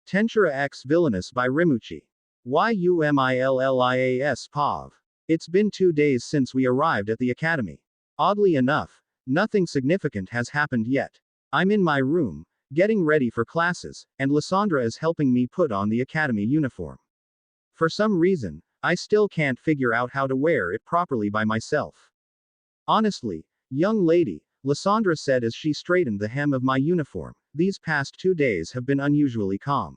Tensura X Villainess by Rimu-chi. Yumillias POV. It's been 2 days since we arrived at the academy. Oddly enough, nothing significant has happened yet. I'm in my room, getting ready for classes, and Lysandra is helping me put on the academy uniform. For some reason, I still can't figure out how to wear it properly by myself. Honestly, young lady, Lysandra said as she straightened the hem of my uniform, these past 2 days have been unusually calm.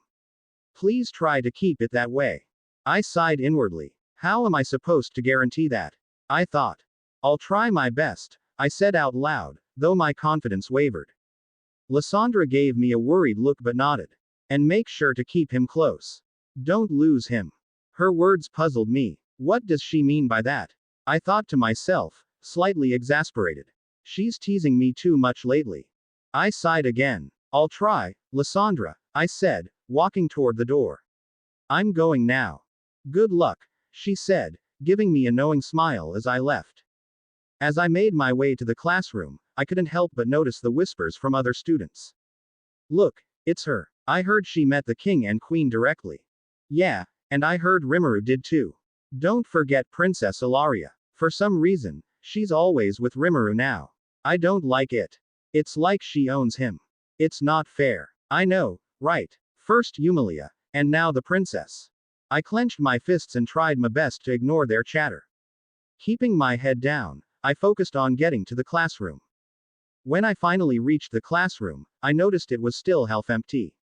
Please try to keep it that way. I sighed inwardly. How am I supposed to guarantee that? I thought. I'll try my best, I said out loud, though my confidence wavered. Lysandra gave me a worried look but nodded. And make sure to keep him close. Don't lose him. Her words puzzled me. What does she mean by that? I thought to myself, slightly exasperated. She's teasing me too much lately. I sighed again. I'll try, Lysandra, I said, walking toward the door. I'm going now. Good luck, she said, giving me a knowing smile as I left. As I made my way to the classroom, I couldn't help but notice the whispers from other students. Look, it's her. I heard she met the king and queen directly. Yeah, and I heard Rimuru did too. Don't forget Princess Ilaria. For some reason, she's always with Rimuru now. I don't like it. It's like she owns him. It's not fair. I know, right? First Yumilia, and now the princess. I clenched my fists and tried my best to ignore their chatter. Keeping my head down, I focused on getting to the classroom. When I finally reached the classroom, I noticed it was still half empty.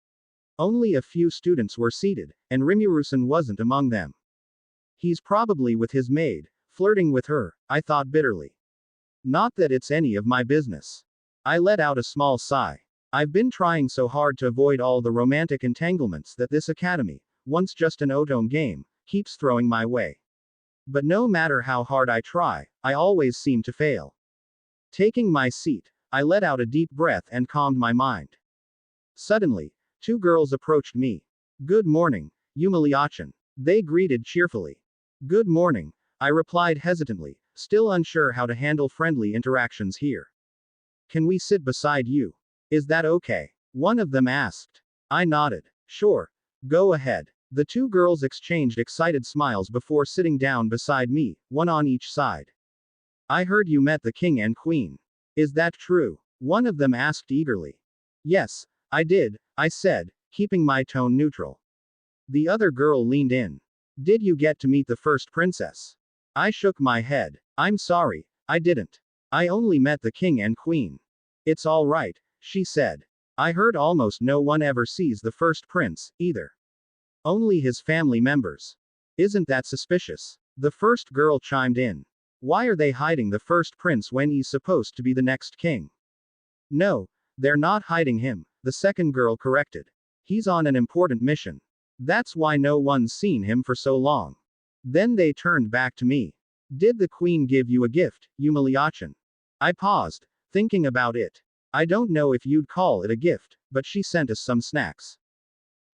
Only a few students were seated, and Rimuru-san wasn't among them. He's probably with his maid, flirting with her, I thought bitterly. Not that it's any of my business. I let out a small sigh. I've been trying so hard to avoid all the romantic entanglements that this academy, once just an otome game, keeps throwing my way. But no matter how hard I try, I always seem to fail. Taking my seat, I let out a deep breath and calmed my mind. Suddenly, 2 girls approached me. Good morning, Yumilia-chan. They greeted cheerfully. Good morning, I replied hesitantly, still unsure how to handle friendly interactions here. Can we sit beside you? Is that okay? One of them asked. I nodded. Sure. Go ahead. The 2 girls exchanged excited smiles before sitting down beside me, one on each side. I heard you met the king and queen. Is that true? One of them asked eagerly. Yes, I did, I said, keeping my tone neutral. The other girl leaned in. Did you get to meet the first princess? I shook my head. I'm sorry, I didn't. I only met the king and queen. It's all right, she said. I heard almost no one ever sees the first prince, either. Only his family members. Isn't that suspicious? The first girl chimed in. Why are they hiding the first prince when he's supposed to be the next king? No, they're not hiding him, the second girl corrected. He's on an important mission. That's why no one's seen him for so long. Then they turned back to me. Did the queen give you a gift, Yumilia-chan? I paused, thinking about it. I don't know if you'd call it a gift, but she sent us some snacks.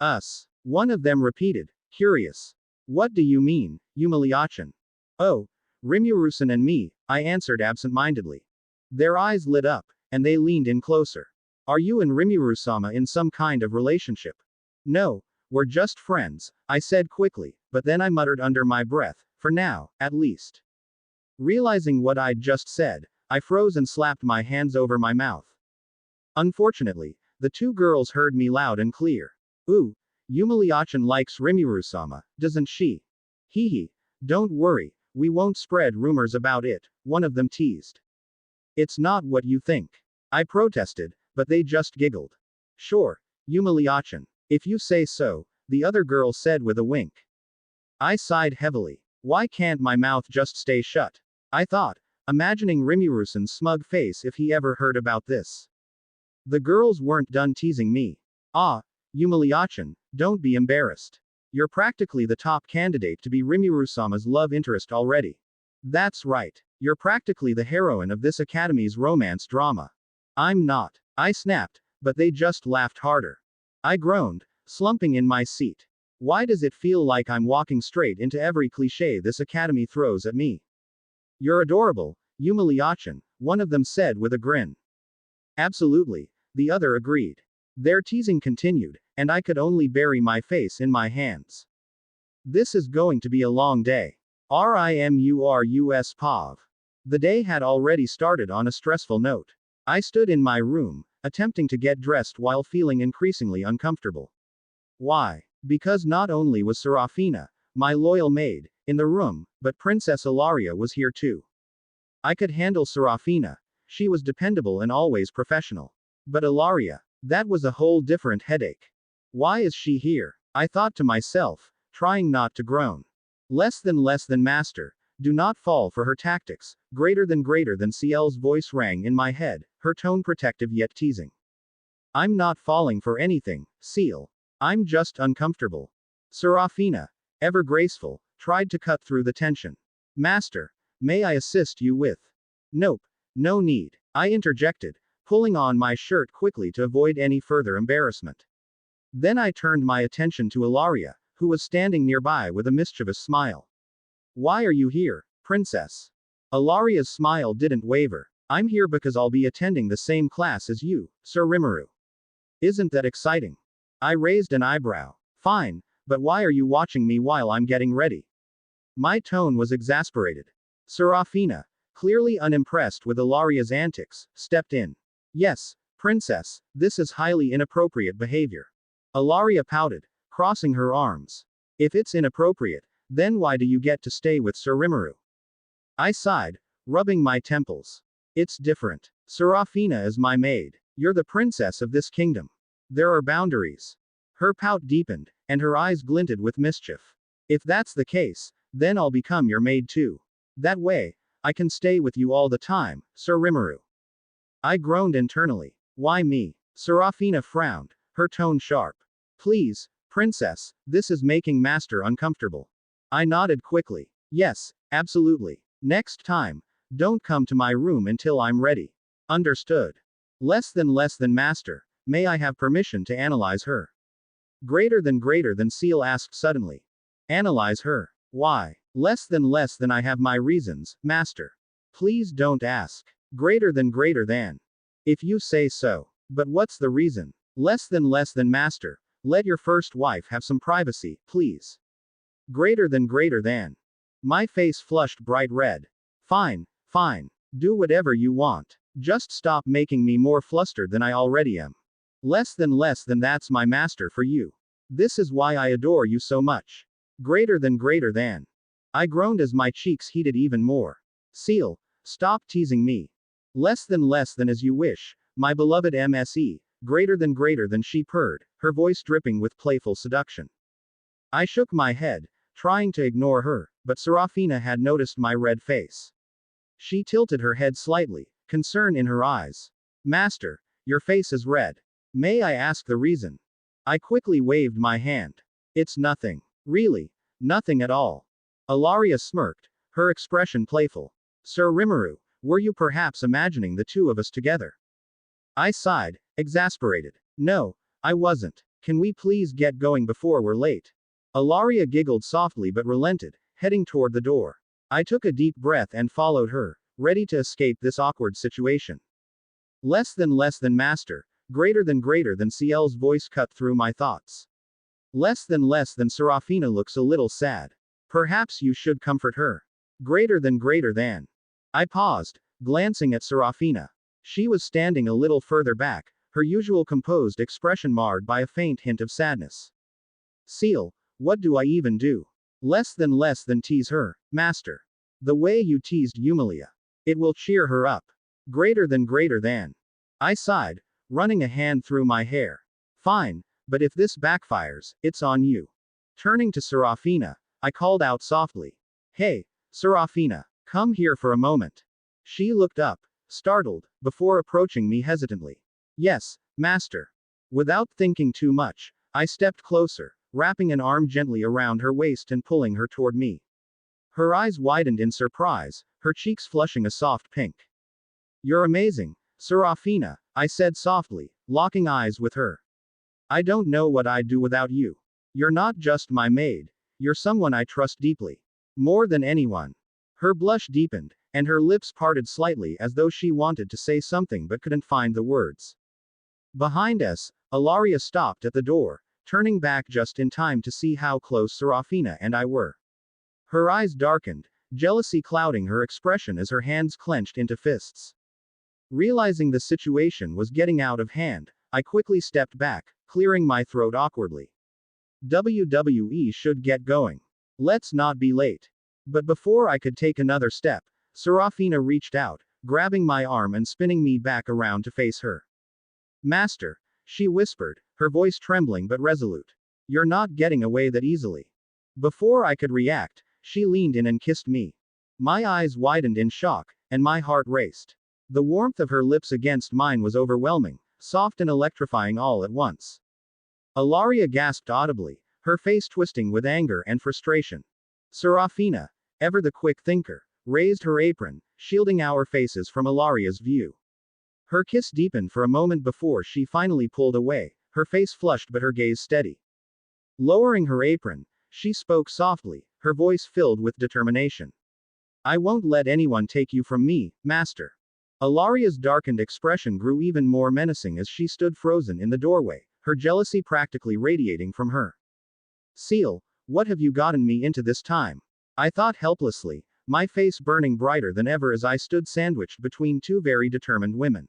Us. One of them repeated, curious. What do you mean, Yumilia-chan? Oh, Rimuru-san and me, I answered absent-mindedly. Their eyes lit up, and they leaned in closer. Are you and Rimuru-sama in some kind of relationship? No, we're just friends, I said quickly, but then I muttered under my breath, for now, at least. Realizing what I'd just said, I froze and slapped my hands over my mouth. Unfortunately, the 2 girls heard me loud and clear. Ooh, Yumilia-chan likes Rimuru-sama, doesn't she? Hee, don't worry, we won't spread rumors about it, one of them teased. It's not what you think. I protested, but they just giggled. Sure, Yumilia-chan, if you say so, the other girl said with a wink. I sighed heavily. Why can't my mouth just stay shut? I thought, imagining Rimuru-san's smug face if he ever heard about this. The girls weren't done teasing me. Ah, Yumilia-chan, don't be embarrassed. You're practically the top candidate to be Rimuru-sama's love interest already. That's right. You're practically the heroine of this academy's romance drama. I'm not. I snapped, but they just laughed harder. I groaned, slumping in my seat. Why does it feel like I'm walking straight into every cliché this academy throws at me? You're adorable, Yumilia-chan, one of them said with a grin. Absolutely, the other agreed. Their teasing continued, and I could only bury my face in my hands. This is going to be a long day. Rimurus Pav. The day had already started on a stressful note. I stood in my room, attempting to get dressed while feeling increasingly uncomfortable. Why? Because not only was Serafina, my loyal maid, in the room, but Princess Ilaria was here too. I could handle Serafina. She was dependable and always professional. But Ilaria, that was a whole different headache. Why is she here? I thought to myself, trying not to groan. Less than master, do not fall for her tactics. Greater than CL's voice rang in my head, her tone protective yet teasing. I'm not falling for anything, Seal. I'm just uncomfortable. Serafina, ever graceful, tried to cut through the tension. Master, may I assist you with? Nope, no need, I interjected, pulling on my shirt quickly to avoid any further embarrassment. Then I turned my attention to Ilaria, who was standing nearby with a mischievous smile. Why are you here, princess? Ilaria's smile didn't waver. I'm here because I'll be attending the same class as you, Sir Rimuru. Isn't that exciting? I raised an eyebrow. Fine, but why are you watching me while I'm getting ready? My tone was exasperated. Serafina, clearly unimpressed with Ilaria's antics, stepped in. Yes, princess, this is highly inappropriate behavior. Ilaria pouted, crossing her arms. If it's inappropriate, then why do you get to stay with Sir Rimuru? I sighed, rubbing my temples. It's different. Serafina is my maid. You're the princess of this kingdom. There are boundaries. Her pout deepened, and her eyes glinted with mischief. If that's the case, then I'll become your maid too. That way, I can stay with you all the time, Sir Rimuru. I groaned internally. Why me? Serafina frowned, her tone sharp. Please, princess, this is making master uncomfortable. I nodded quickly. Yes, absolutely. Next time, don't come to my room until I'm ready. Understood. Less than master, may I have permission to analyze her? Greater than Seal asked suddenly. Analyze her? Why? Less than I have my reasons, master. Please don't ask. Greater than. If you say so. But what's the reason? Less than master, let your first wife have some privacy, please. Greater than. My face flushed bright red. Fine. Do whatever you want. Just stop making me more flustered than I already am. Less than that's my master for you. This is why I adore you so much. Greater than. I groaned as my cheeks heated even more. Seal, stop teasing me. Less than as you wish, my beloved MSE, greater than she purred, her voice dripping with playful seduction. I shook my head, trying to ignore her, but Serafina had noticed my red face. She tilted her head slightly, concern in her eyes. Master, your face is red. May I ask the reason? I quickly waved my hand. It's nothing. Really, nothing at all. Ilaria smirked, her expression playful. Sir Rimuru, were you perhaps imagining the two of us together? I sighed, exasperated. No, I wasn't. Can we please get going before we're late? Ilaria giggled softly but relented, heading toward the door. I took a deep breath and followed her, ready to escape this awkward situation. Less than master, greater than CL's voice cut through my thoughts. Less than Serafina looks a little sad. Perhaps you should comfort her. Greater than. I paused, glancing at Serafina. She was standing a little further back, her usual composed expression marred by a faint hint of sadness. Seal, what do I even do? Less than tease her, master. The way you teased Yumilia. It will cheer her up. Greater than. I sighed, running a hand through my hair. Fine, but if this backfires, it's on you. Turning to Serafina, I called out softly. Hey, Serafina, come here for a moment. She looked up, startled, before approaching me hesitantly. Yes, master. Without thinking too much, I stepped closer, wrapping an arm gently around her waist and pulling her toward me. Her eyes widened in surprise, her cheeks flushing a soft pink. You're amazing, Serafina, I said softly, locking eyes with her. I don't know what I'd do without you. You're not just my maid, you're someone I trust deeply. More than anyone. Her blush deepened, and her lips parted slightly as though she wanted to say something but couldn't find the words. Behind us, Ilaria stopped at the door, turning back just in time to see how close Serafina and I were. Her eyes darkened, jealousy clouding her expression as her hands clenched into fists. Realizing the situation was getting out of hand, I quickly stepped back, clearing my throat awkwardly. WWE should get going. Let's not be late. But before I could take another step, Serafina reached out, grabbing my arm and spinning me back around to face her. Master, she whispered, her voice trembling but resolute. You're not getting away that easily. Before I could react, she leaned in and kissed me. My eyes widened in shock, and my heart raced. The warmth of her lips against mine was overwhelming, soft and electrifying all at once. Ilaria gasped audibly, her face twisting with anger and frustration. Serafina, ever the quick thinker, raised her apron, shielding our faces from Ilaria's view. Her kiss deepened for a moment before she finally pulled away, her face flushed but her gaze steady. Lowering her apron, she spoke softly, her voice filled with determination. I won't let anyone take you from me, master. Ilaria's darkened expression grew even more menacing as she stood frozen in the doorway, her jealousy practically radiating from her. Seal, what have you gotten me into this time? I thought helplessly, my face burning brighter than ever as I stood sandwiched between two very determined women.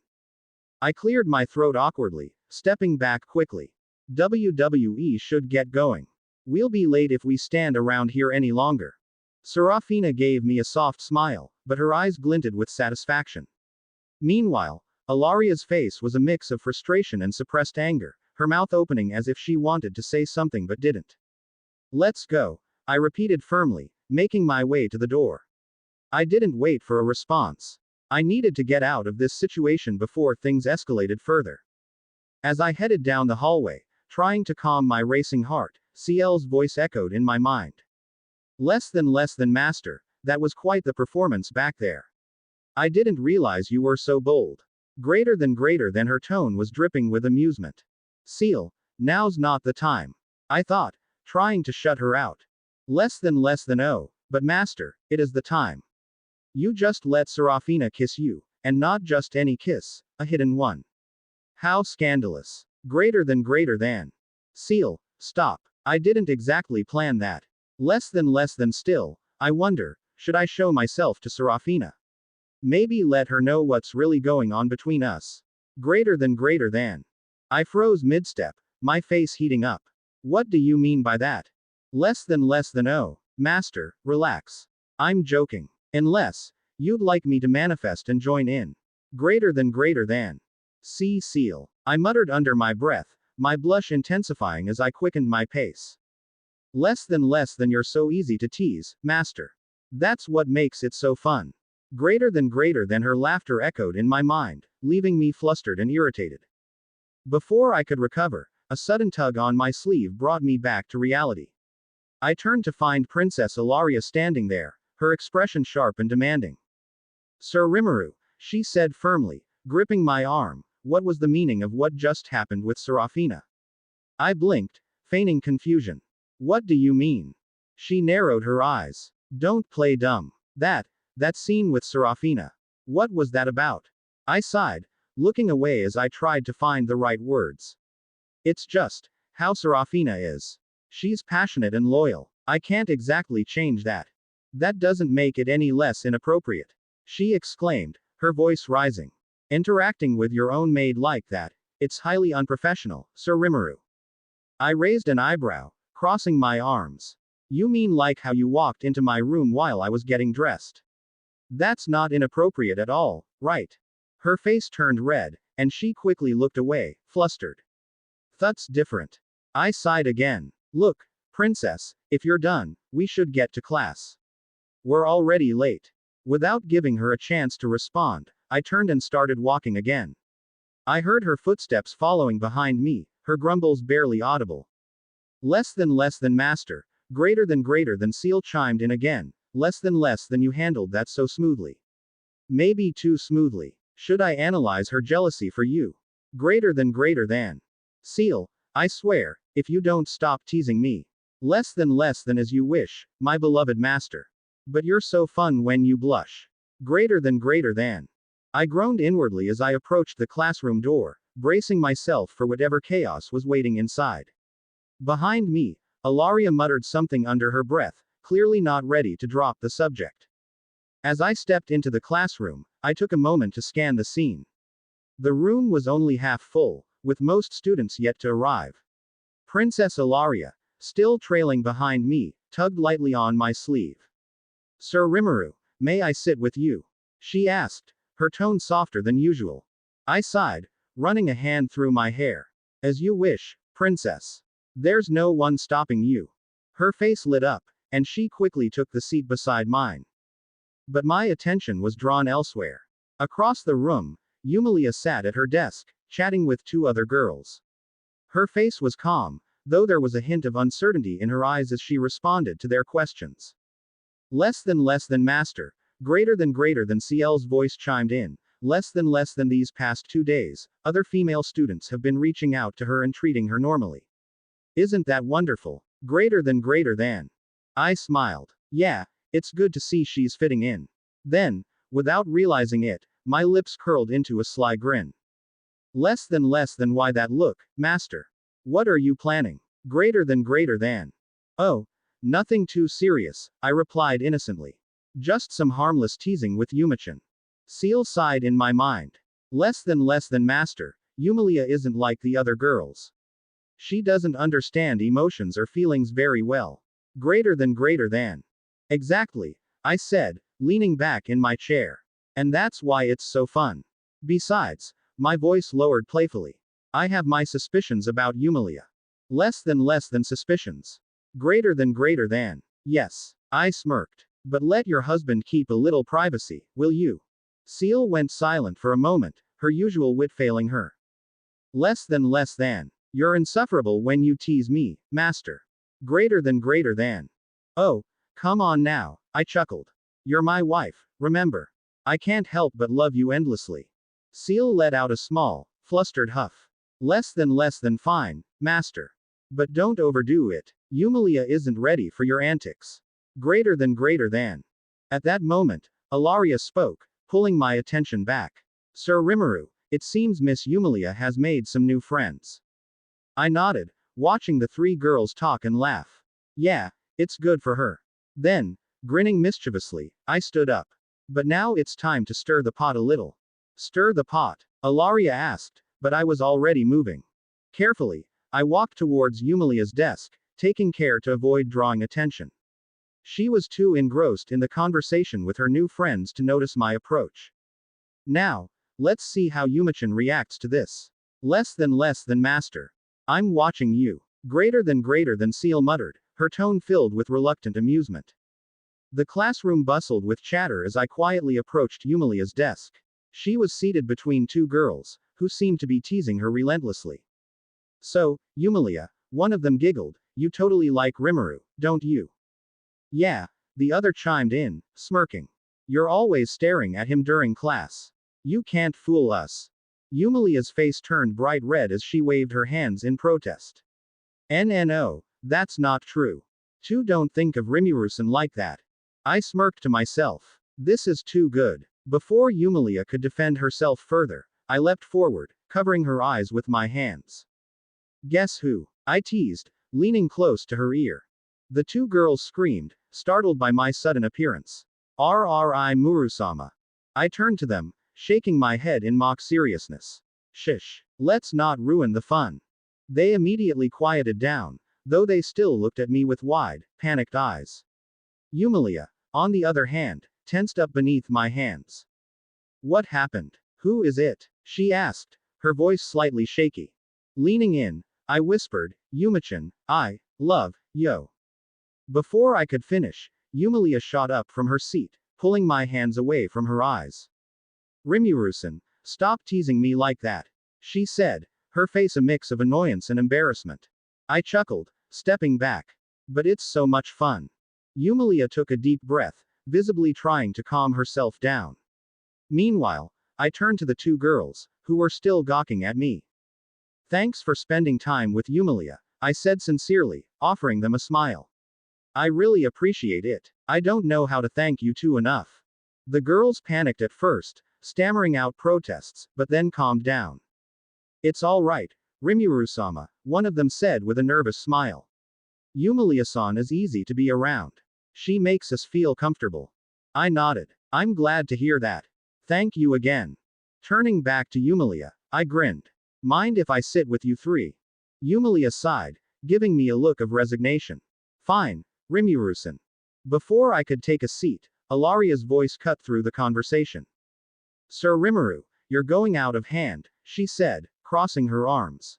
I cleared my throat awkwardly, stepping back quickly. WWE should get going. We'll be late if we stand around here any longer. Serafina gave me a soft smile, but her eyes glinted with satisfaction. Meanwhile, Ilaria's face was a mix of frustration and suppressed anger, her mouth opening as if she wanted to say something but didn't. Let's go, I repeated firmly, making my way to the door. I didn't wait for a response. I needed to get out of this situation before things escalated further. As I headed down the hallway, trying to calm my racing heart, CL's voice echoed in my mind. Less than master, that was quite the performance back there. I didn't realize you were so bold. Greater than her tone was dripping with amusement. Seal, now's not the time. I thought, trying to shut her out. Less than oh, but master, it is the time. You just let Serafina kiss you, and not just any kiss, a hidden one. How scandalous. Greater than. Seal, stop. I didn't exactly plan that. Less than still, I wonder, should I show myself to Serafina? Maybe let her know what's really going on between us. Greater than. I froze mid-step, my face heating up. What do you mean by that? Less than oh, master, relax. I'm joking. Unless, you'd like me to manifest and join in. Greater than. See Seal. I muttered under my breath, my blush intensifying as I quickened my pace. Less than you're so easy to tease, master. That's what makes it so fun. Greater than her laughter echoed in my mind, leaving me flustered and irritated. Before I could recover, a sudden tug on my sleeve brought me back to reality. I turned to find Princess Ilaria standing there, her expression sharp and demanding. Sir Rimuru, she said firmly, gripping my arm, what was the meaning of what just happened with Serafina? I blinked, feigning confusion. What do you mean? She narrowed her eyes. Don't play dumb. That scene with Serafina. What was that about? I sighed, looking away as I tried to find the right words. It's just how Serafina is. She's passionate and loyal. I can't exactly change that. That doesn't make it any less inappropriate. She exclaimed, her voice rising. Interacting with your own maid like that, it's highly unprofessional, Sir Rimuru. I raised an eyebrow, crossing my arms. You mean like how you walked into my room while I was getting dressed? That's not inappropriate at all, right? Her face turned red, and she quickly looked away, flustered. That's different. I sighed again. Look, princess, if you're done, we should get to class. We're already late. Without giving her a chance to respond, I turned and started walking again. I heard her footsteps following behind me, her grumbles barely audible. Less than master, greater than Seal chimed in again, less than you handled that so smoothly. Maybe too smoothly. Should I analyze her jealousy for you? Greater than. Seal, I swear, if you don't stop teasing me. Less than as you wish, my beloved master. But you're so fun when you blush. Greater than. I groaned inwardly as I approached the classroom door, bracing myself for whatever chaos was waiting inside. Behind me, Ilaria muttered something under her breath, clearly not ready to drop the subject. As I stepped into the classroom, I took a moment to scan the scene. The room was only half full, with most students yet to arrive. Princess Ilaria, still trailing behind me, tugged lightly on my sleeve. Sir Rimuru, may I sit with you? She asked, her tone softer than usual. I sighed, running a hand through my hair. As you wish, princess. There's no one stopping you. Her face lit up, and she quickly took the seat beside mine. But my attention was drawn elsewhere. Across the room, Yumilia sat at her desk, chatting with two other girls. Her face was calm, though there was a hint of uncertainty in her eyes as she responded to their questions. Less than master, greater than CL's voice chimed in. Less than these past 2 days, other female students have been reaching out to her and treating her normally. Isn't that wonderful? Greater than. I smiled. Yeah, it's good to see she's fitting in. Then, without realizing it, my lips curled into a sly grin. Less than why that look, master? What are you planning? Greater than. Oh, nothing too serious, I replied innocently. Just some harmless teasing with Yumichan. Seal sighed in my mind. Less than master, Yumilia isn't like the other girls. She doesn't understand emotions or feelings very well. Greater than. Exactly, I said, leaning back in my chair. And that's why it's so fun. Besides, my voice lowered playfully. I have my suspicions about Yumilia. Less than suspicions. Greater than. Yes, I smirked. But let your husband keep a little privacy, will you? Seal went silent for a moment, her usual wit failing her. Less than. You're insufferable when you tease me, master. Greater than. Oh, come on now, I chuckled. You're my wife, remember. I can't help but love you endlessly. Seal let out a small, flustered huff. Less than fine, master. But don't overdo it. Yumilia isn't ready for your antics. Greater than. At that moment, Ilaria spoke, pulling my attention back. Sir Rimuru, it seems Miss Yumilia has made some new friends. I nodded, watching the 3 girls talk and laugh. Yeah, it's good for her. Then, grinning mischievously, I stood up. But now it's time to stir the pot a little. Stir the pot? Ilaria asked, but I was already moving. Carefully, I walked towards Yumilia's desk, taking care to avoid drawing attention. She was too engrossed in the conversation with her new friends to notice my approach. Now, let's see how Yumichan reacts to this. Less than master. I'm watching you. Greater than Seal muttered, her tone filled with reluctant amusement. The classroom bustled with chatter as I quietly approached Yumilia's desk. She was seated between 2 girls, who seemed to be teasing her relentlessly. So, Yumilia, one of them giggled, you totally like Rimuru, don't you? Yeah, the other chimed in, smirking. You're always staring at him during class. You can't fool us. Yumilia's face turned bright red as she waved her hands in protest. No, that's not true. Don't think of Rimu-san like that. I smirked to myself. This is too good. Before Yumilia could defend herself further, I leapt forward, covering her eyes with my hands. Guess who? I teased, leaning close to her ear. The 2 girls screamed, startled by my sudden appearance. RRI Murusama. I turned to them, shaking my head in mock seriousness. Shish. Let's not ruin the fun. They immediately quieted down, though they still looked at me with wide, panicked eyes. Yumilia, on the other hand, tensed up beneath my hands. What happened? Who is it? She asked, her voice slightly shaky. Leaning in, I whispered, Yumichan, I love yo. Before I could finish, Yumilia shot up from her seat, pulling my hands away from her eyes. Rimuru-san, stop teasing me like that, she said, her face a mix of annoyance and embarrassment. I chuckled, stepping back. But it's so much fun. Yumilia took a deep breath, visibly trying to calm herself down. Meanwhile, I turned to the 2 girls, who were still gawking at me. Thanks for spending time with Yumilia, I said sincerely, offering them a smile. I really appreciate it. I don't know how to thank you 2 enough. The girls panicked at first, stammering out protests, but then calmed down. It's all right, Rimuru-sama, one of them said with a nervous smile. Yumilia-san is easy to be around. She makes us feel comfortable. I nodded. I'm glad to hear that. Thank you again. Turning back to Yumilia, I grinned. Mind if I sit with you three? Yumilia sighed, giving me a look of resignation. Fine, Rimuru-san. Before I could take a seat, Ilaria's voice cut through the conversation. Sir Rimuru, you're going out of hand, she said, crossing her arms.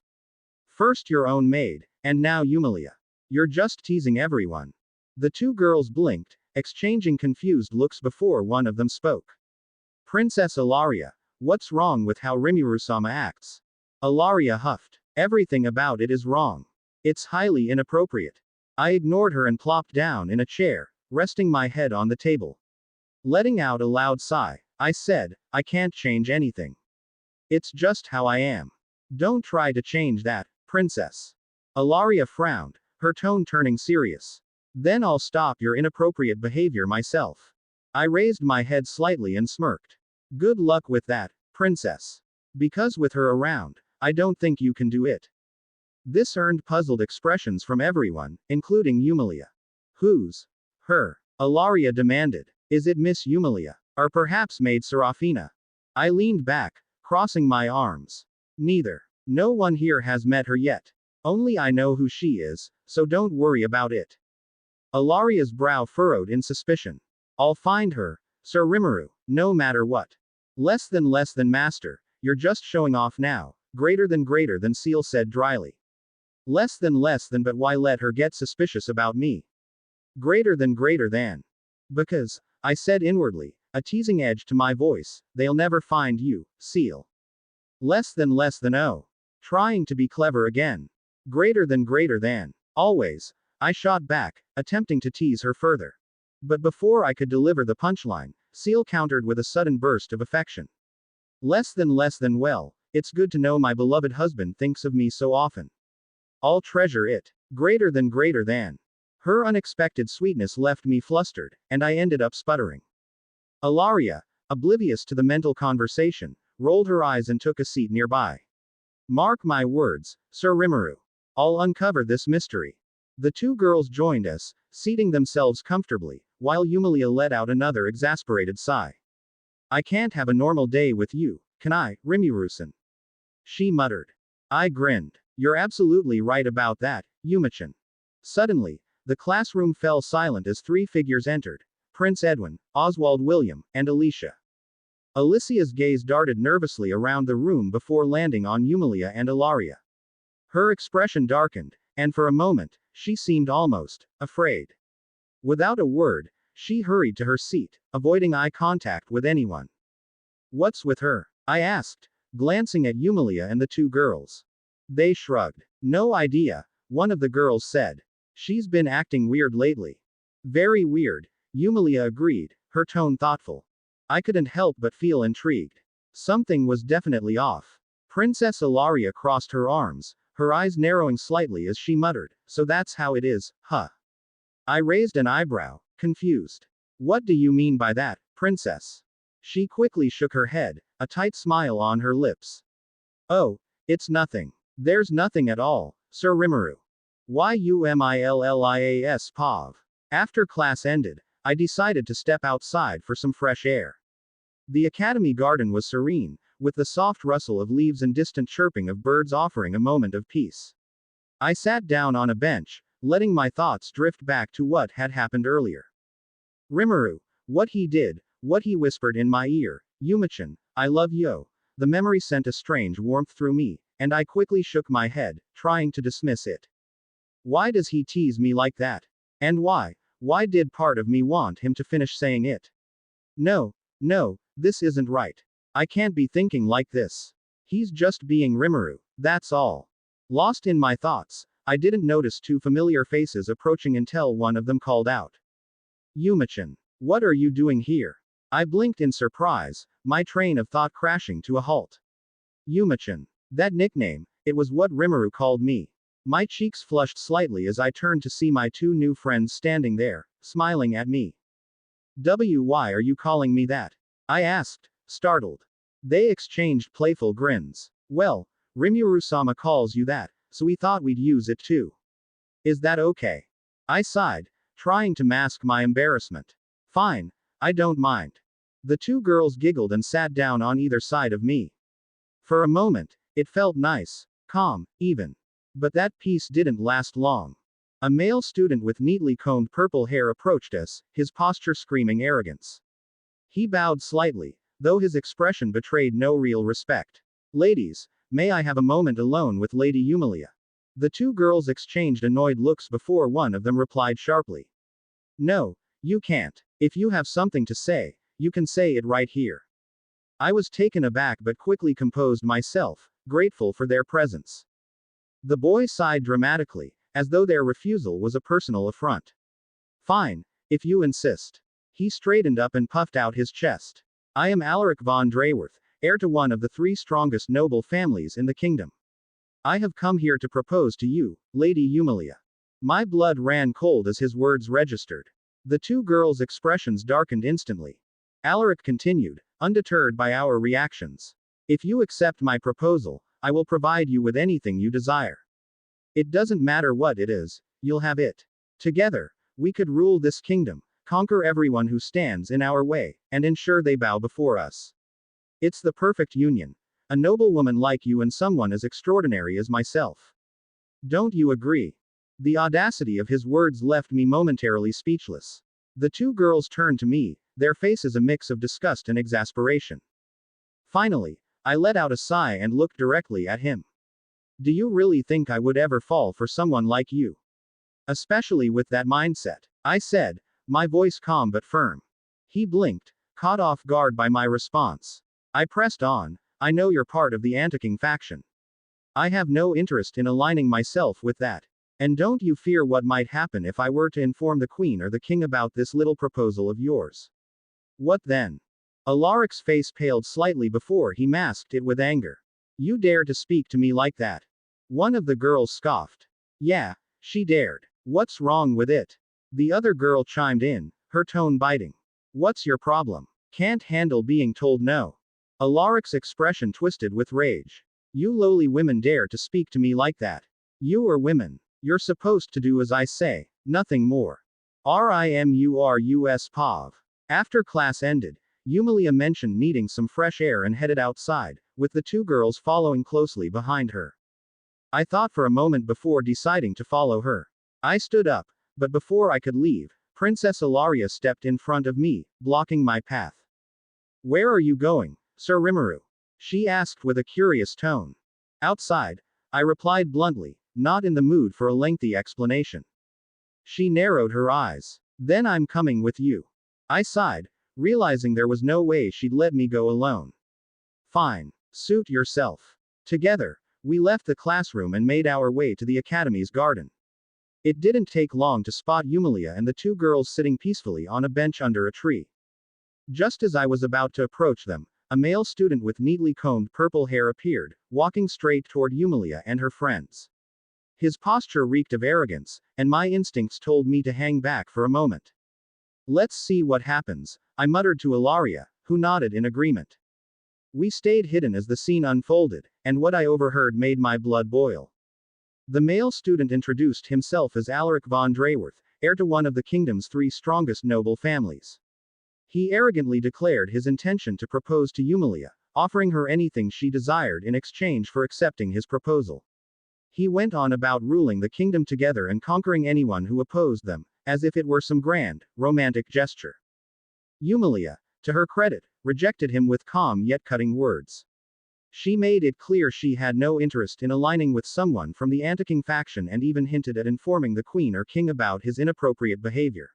First your own maid, and now Yumilia. You're just teasing everyone. The two girls blinked, exchanging confused looks before one of them spoke. Princess Ilaria, what's wrong with how Rimuru-sama acts? Ilaria huffed. Everything about it is wrong. It's highly inappropriate. I ignored her and plopped down in a chair, resting my head on the table. Letting out a loud sigh, I said, I can't change anything. It's just how I am. Don't try to change that, princess. Ilaria frowned, her tone turning serious. Then I'll stop your inappropriate behavior myself. I raised my head slightly and smirked. Good luck with that, princess. Because with her around, I don't think you can do it. This earned puzzled expressions from everyone, including Yumilia. Who's her? Ilaria demanded. Is it Miss Yumilia? Or perhaps Maid Serafina? I leaned back, crossing my arms. Neither. No one here has met her yet. Only I know who she is, so don't worry about it. Ilaria's brow furrowed in suspicion. I'll find her, Sir Rimuru, no matter what. Less than master, you're just showing off now, greater than Seal said dryly. Less than but why let her get suspicious about me? Greater than. Because, I said inwardly, a teasing edge to my voice, they'll never find you, Seal. Less than oh. Trying to be clever again. Greater than. Always. I shot back, attempting to tease her further. But before I could deliver the punchline, Seal countered with a sudden burst of affection. Less than well, it's good to know my beloved husband thinks of me so often. I'll treasure it. Greater than. Her unexpected sweetness left me flustered, and I ended up sputtering. Ilaria, oblivious to the mental conversation, rolled her eyes and took a seat nearby. Mark my words, Sir Rimuru. I'll uncover this mystery. The two girls joined us, seating themselves comfortably, while Yumilia let out another exasperated sigh. I can't have a normal day with you, can I, Rimuru-san? She muttered. I grinned. You're absolutely right about that, Yumichan. Suddenly, the classroom fell silent as three figures entered. Prince Edwin, Oswald William, and Alicia. Alicia's gaze darted nervously around the room before landing on Yumilia and Ilaria. Her expression darkened, and for a moment, she seemed almost afraid. Without a word, she hurried to her seat, avoiding eye contact with anyone. What's with her? I asked, glancing at Yumilia and the two girls. They shrugged. No idea, one of the girls said. She's been acting weird lately. Very weird, Yumilia agreed, her tone thoughtful. I couldn't help but feel intrigued. Something was definitely off. Princess Ilaria crossed her arms, her eyes narrowing slightly as she muttered, so that's how it is, huh? I raised an eyebrow, confused. What do you mean by that, princess? She quickly shook her head, a tight smile on her lips. Oh, it's nothing. There's nothing at all, Sir Rimuru. Yumillias Pav. After class ended, I decided to step outside for some fresh air. The academy garden was serene, with the soft rustle of leaves and distant chirping of birds offering a moment of peace. I sat down on a bench, letting my thoughts drift back to what had happened earlier. Rimuru, what he did, what he whispered in my ear, Yumichan, I love you. The memory sent a strange warmth through me, and I quickly shook my head, trying to dismiss it. Why does he tease me like that? And why did part of me want him to finish saying it? No, this isn't right. I can't be thinking like this. He's just being Rimuru, that's all. Lost in my thoughts, I didn't notice two familiar faces approaching until one of them called out. Yumichan, what are you doing here? I blinked in surprise, my train of thought crashing to a halt. Yumichan. That nickname, it was what Rimuru called me. My cheeks flushed slightly as I turned to see my two new friends standing there, smiling at me. Why are you calling me that? I asked, startled. They exchanged playful grins. Well, Rimuru-sama calls you that, so we thought we'd use it too. Is that okay? I sighed, trying to mask my embarrassment. Fine, I don't mind. The two girls giggled and sat down on either side of me. For a moment, it felt nice, calm, even. But that peace didn't last long. A male student with neatly combed purple hair approached us, his posture screaming arrogance. He bowed slightly, though his expression betrayed no real respect. Ladies, may I have a moment alone with Lady Yumilia? The two girls exchanged annoyed looks before one of them replied sharply. No, you can't. If you have something to say, you can say it right here. I was taken aback but quickly composed myself, grateful for their presence. The boy sighed dramatically, as though their refusal was a personal affront. Fine, if you insist. He straightened up and puffed out his chest. I am Alaric von Dreyworth, heir to one of the 3 strongest noble families in the kingdom. I have come here to propose to you, Lady Yumilia. My blood ran cold as his words registered. The two girls' expressions darkened instantly. Alaric continued, undeterred by our reactions. If you accept my proposal, I will provide you with anything you desire. It doesn't matter what it is, you'll have it. Together, we could rule this kingdom, conquer everyone who stands in our way, and ensure they bow before us. It's the perfect union. A noble woman like you and someone as extraordinary as myself. Don't you agree? The audacity of his words left me momentarily speechless. The two girls turned to me, their faces a mix of disgust and exasperation. Finally, I let out a sigh and looked directly at him. Do you really think I would ever fall for someone like you? Especially with that mindset, I said, my voice calm but firm. He blinked, caught off guard by my response. I pressed on, I know you're part of the Antiking faction. I have no interest in aligning myself with that. And don't you fear what might happen if I were to inform the queen or the king about this little proposal of yours. What then? Alaric's face paled slightly before he masked it with anger. You dare to speak to me like that? One of the girls scoffed. Yeah, she dared. What's wrong with it? The other girl chimed in, her tone biting. What's your problem? Can't handle being told no. Alaric's expression twisted with rage. You lowly women dare to speak to me like that. You are women. You're supposed to do as I say, nothing more. Rimurus Pav. After class ended, Yumilia mentioned needing some fresh air and headed outside, with the two girls following closely behind her. I thought for a moment before deciding to follow her. I stood up, but before I could leave, Princess Ilaria stepped in front of me, blocking my path. Where are you going, Sir Rimuru? She asked with a curious tone. Outside, I replied bluntly, not in the mood for a lengthy explanation. She narrowed her eyes. Then I'm coming with you. I sighed, realizing there was no way she'd let me go alone. Fine. Suit yourself. Together, we left the classroom and made our way to the academy's garden. It didn't take long to spot Yumilia and the two girls sitting peacefully on a bench under a tree. Just as I was about to approach them, a male student with neatly combed purple hair appeared, walking straight toward Yumilia and her friends. His posture reeked of arrogance, and my instincts told me to hang back for a moment. Let's see what happens, I muttered to Ilaria, who nodded in agreement. We stayed hidden as the scene unfolded, and what I overheard made my blood boil. The male student introduced himself as Alaric von Dreyworth, heir to one of the kingdom's 3 strongest noble families. He arrogantly declared his intention to propose to Yumilia, offering her anything she desired in exchange for accepting his proposal. He went on about ruling the kingdom together and conquering anyone who opposed them, as if it were some grand, romantic gesture. Yumilia, to her credit, rejected him with calm yet cutting words. She made it clear she had no interest in aligning with someone from the Antiking faction and even hinted at informing the queen or king about his inappropriate behavior.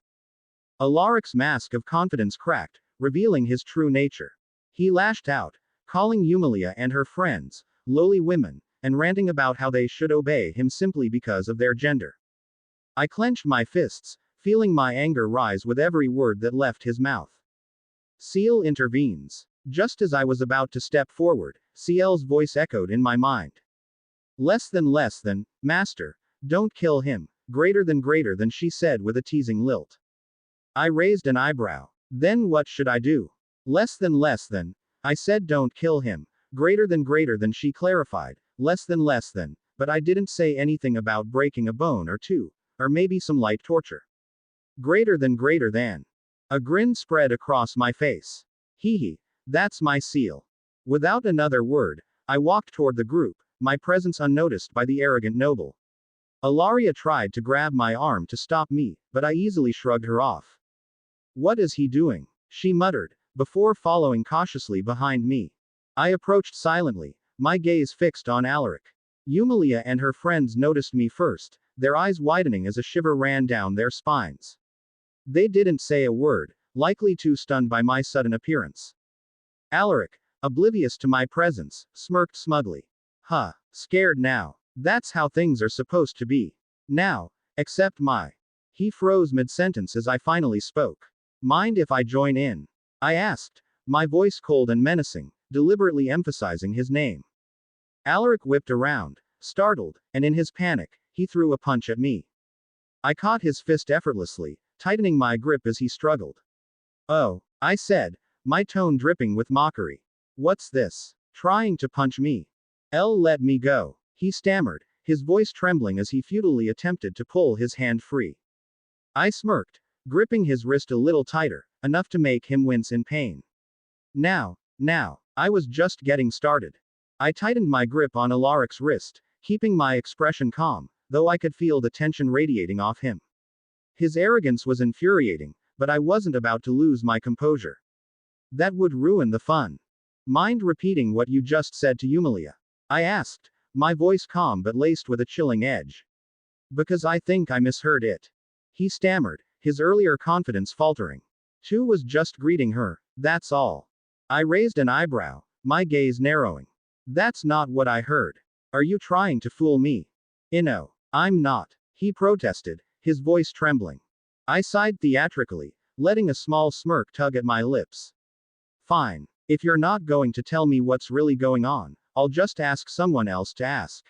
Alaric's mask of confidence cracked, revealing his true nature. He lashed out, calling Yumilia and her friends lowly women, and ranting about how they should obey him simply because of their gender. I clenched my fists, feeling my anger rise with every word that left his mouth. Ciel intervenes. Just as I was about to step forward, Ciel's voice echoed in my mind. Less than, master, don't kill him, greater than she said with a teasing lilt. I raised an eyebrow. Then what should I do? Less than, I said don't kill him, greater than she clarified, less than, but I didn't say anything about breaking a bone or two, or maybe some light torture. Greater than. A grin spread across my face. Hee hee, that's my seal. Without another word, I walked toward the group, my presence unnoticed by the arrogant noble. Ilaria tried to grab my arm to stop me, but I easily shrugged her off. What is he doing? She muttered, before following cautiously behind me. I approached silently, my gaze fixed on Alaric. Yumilia and her friends noticed me first, their eyes widening as a shiver ran down their spines. They didn't say a word, likely too stunned by my sudden appearance. Alaric, oblivious to my presence, smirked smugly. Huh, scared now. That's how things are supposed to be. Now, accept my. He froze mid-sentence as I finally spoke. Mind if I join in? I asked, my voice cold and menacing, deliberately emphasizing his name. Alaric whipped around, startled, and in his panic, he threw a punch at me. I caught his fist effortlessly, tightening my grip as he struggled. Oh, I said, my tone dripping with mockery. What's this? Trying to punch me? Let me go. He stammered, his voice trembling as he futilely attempted to pull his hand free. I smirked, gripping his wrist a little tighter, enough to make him wince in pain. Now, I was just getting started. I tightened my grip on Alaric's wrist, keeping my expression calm, though I could feel the tension radiating off him. His arrogance was infuriating, but I wasn't about to lose my composure. That would ruin the fun. Mind repeating what you just said to Yumilia? I asked, my voice calm but laced with a chilling edge. Because I think I misheard it. He stammered, his earlier confidence faltering. Tu was just greeting her, that's all. I raised an eyebrow, my gaze narrowing. That's not what I heard. Are you trying to fool me? No, I'm not. He protested, his voice trembling. I sighed theatrically, letting a small smirk tug at my lips. Fine. If you're not going to tell me what's really going on, I'll just ask someone else to ask.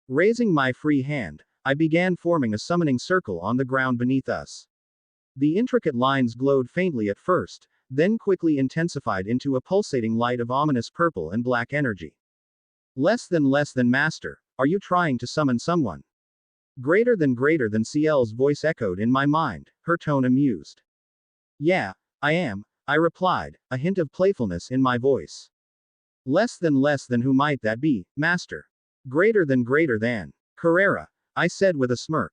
Raising my free hand, I began forming a summoning circle on the ground beneath us. The intricate lines glowed faintly at first, then quickly intensified into a pulsating light of ominous purple and black energy. Less than master, are you trying to summon someone? Greater than CL's voice echoed in my mind, her tone amused. Yeah, I am, I replied, a hint of playfulness in my voice. Less than who might that be, master? Greater than. Carrera, I said with a smirk.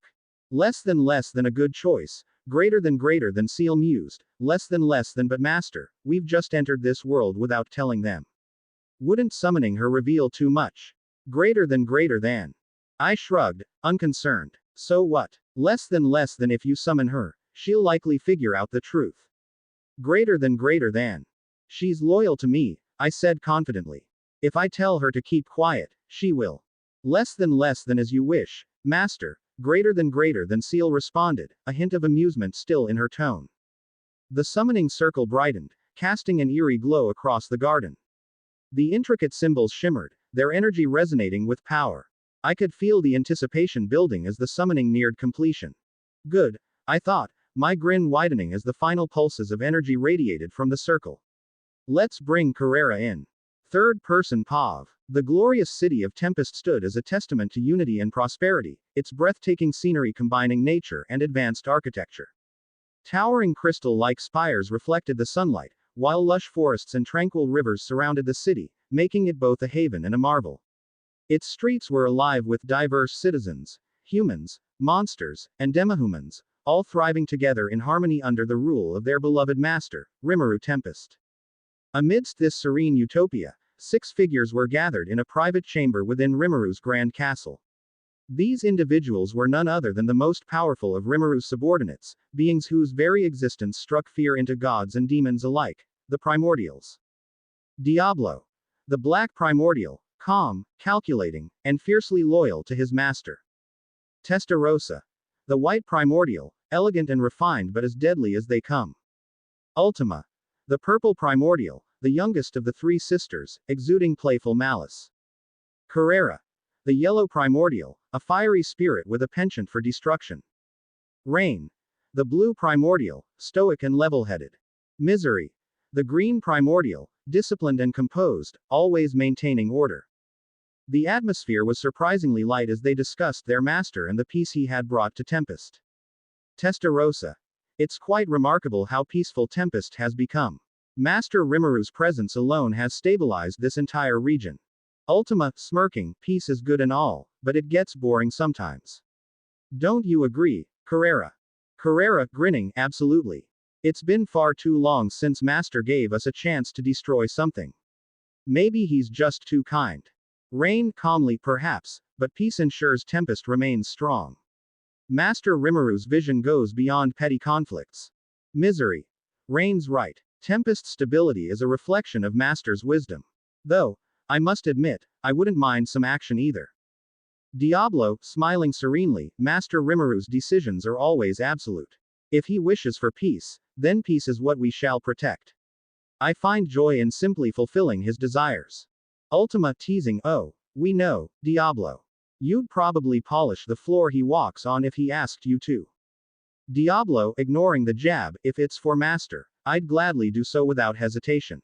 Less than a good choice, greater than Seal mused, less than but master, we've just entered this world without telling them. Wouldn't summoning her reveal too much? Greater than. I shrugged, unconcerned. So what? Less than if you summon her, she'll likely figure out the truth. Greater than. She's loyal to me, I said confidently. If I tell her to keep quiet, she will. Less than as you wish, master, greater than Seal responded, a hint of amusement still in her tone. The summoning circle brightened, casting an eerie glow across the garden. The intricate symbols shimmered, their energy resonating with power. I could feel the anticipation building as the summoning neared completion. Good, I thought, my grin widening as the final pulses of energy radiated from the circle. Let's bring Carrera in. Third person POV. The glorious city of Tempest stood as a testament to unity and prosperity, its breathtaking scenery combining nature and advanced architecture. Towering crystal-like spires reflected the sunlight, while lush forests and tranquil rivers surrounded the city, making it both a haven and a marvel. Its streets were alive with diverse citizens, humans, monsters, and demihumans, all thriving together in harmony under the rule of their beloved master, Rimuru Tempest. Amidst this serene utopia, 6 figures were gathered in a private chamber within Rimuru's grand castle. These individuals were none other than the most powerful of Rimuru's subordinates, beings whose very existence struck fear into gods and demons alike, the Primordials. Diablo. The Black Primordial, calm, calculating, and fiercely loyal to his master. Testarossa. The White Primordial, elegant and refined but as deadly as they come. Ultima. The Purple Primordial, the youngest of the 3 sisters, exuding playful malice. Carrera. The Yellow Primordial, a fiery spirit with a penchant for destruction. Rain. The Blue Primordial, stoic and level-headed. Misery. The Green Primordial, disciplined and composed, always maintaining order. The atmosphere was surprisingly light as they discussed their master and the peace he had brought to Tempest. Testarossa. It's quite remarkable how peaceful Tempest has become. Master Rimuru's presence alone has stabilized this entire region. Ultima, smirking, peace is good and all, but it gets boring sometimes. Don't you agree, Carrera? Carrera, grinning, absolutely. It's been far too long since Master gave us a chance to destroy something. Maybe he's just too kind. Rain, calmly, perhaps, but peace ensures Tempest remains strong. Master Rimuru's vision goes beyond petty conflicts. Misery. Rain's right. Tempest's stability is a reflection of Master's wisdom. Though, I must admit, I wouldn't mind some action either. Diablo, smiling serenely, Master Rimuru's decisions are always absolute. If he wishes for peace, then peace is what we shall protect. I find joy in simply fulfilling his desires. Ultima, teasing, oh, we know, Diablo. You'd probably polish the floor he walks on if he asked you to. Diablo, ignoring the jab, if it's for Master, I'd gladly do so without hesitation.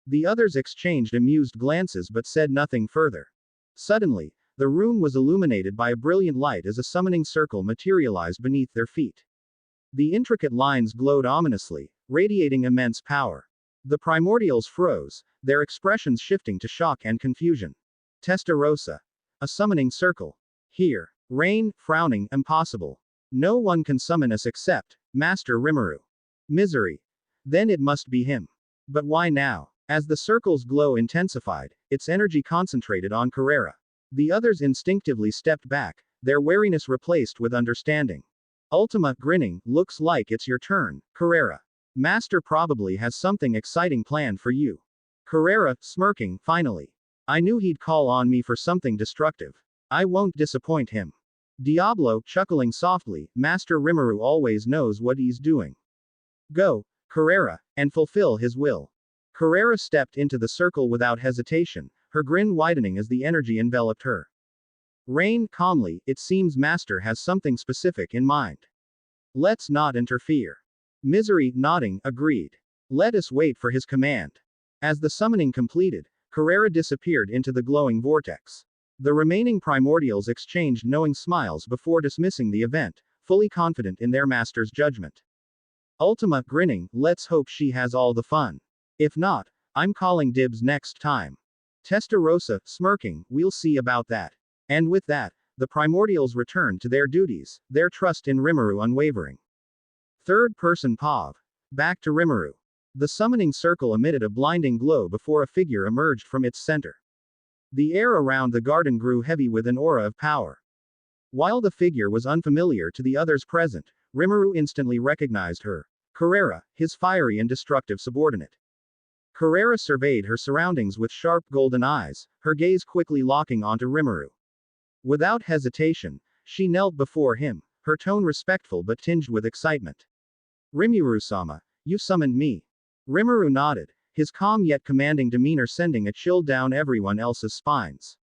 The others exchanged amused glances but said nothing further. Suddenly, the room was illuminated by a brilliant light as a summoning circle materialized beneath their feet. The intricate lines glowed ominously, radiating immense power. The primordials froze, their expressions shifting to shock and confusion. Testarossa. A summoning circle. Here. Rain, frowning, impossible. No one can summon us except Master Rimuru. Misery. Then it must be him. But why now? As the circle's glow intensified, its energy concentrated on Carrera. The others instinctively stepped back, their wariness replaced with understanding. Ultima, grinning, looks like it's your turn, Carrera. Master probably has something exciting planned for you. Carrera, smirking, finally. I knew he'd call on me for something destructive. I won't disappoint him. Diablo, chuckling softly, Master Rimuru always knows what he's doing. Go, Carrera, and fulfill his will. Carrera stepped into the circle without hesitation, her grin widening as the energy enveloped her. Rain, calmly, it seems Master has something specific in mind. Let's not interfere. Misery, nodding, agreed. Let us wait for his command. As the summoning completed, Carrera disappeared into the glowing vortex. The remaining primordials exchanged knowing smiles before dismissing the event, fully confident in their master's judgment. Ultima, grinning, let's hope she has all the fun. If not, I'm calling dibs next time. Testarossa, smirking, we'll see about that. And with that, the primordials returned to their duties, their trust in Rimuru unwavering. Third person POV. Back to Rimuru. The summoning circle emitted a blinding glow before a figure emerged from its center. The air around the garden grew heavy with an aura of power. While the figure was unfamiliar to the others present, Rimuru instantly recognized her. Carrera, his fiery and destructive subordinate. Carrera surveyed her surroundings with sharp golden eyes, her gaze quickly locking onto Rimuru. Without hesitation, she knelt before him, her tone respectful but tinged with excitement. Rimuru-sama, you summoned me. Rimuru nodded, his calm yet commanding demeanor sending a chill down everyone else's spines.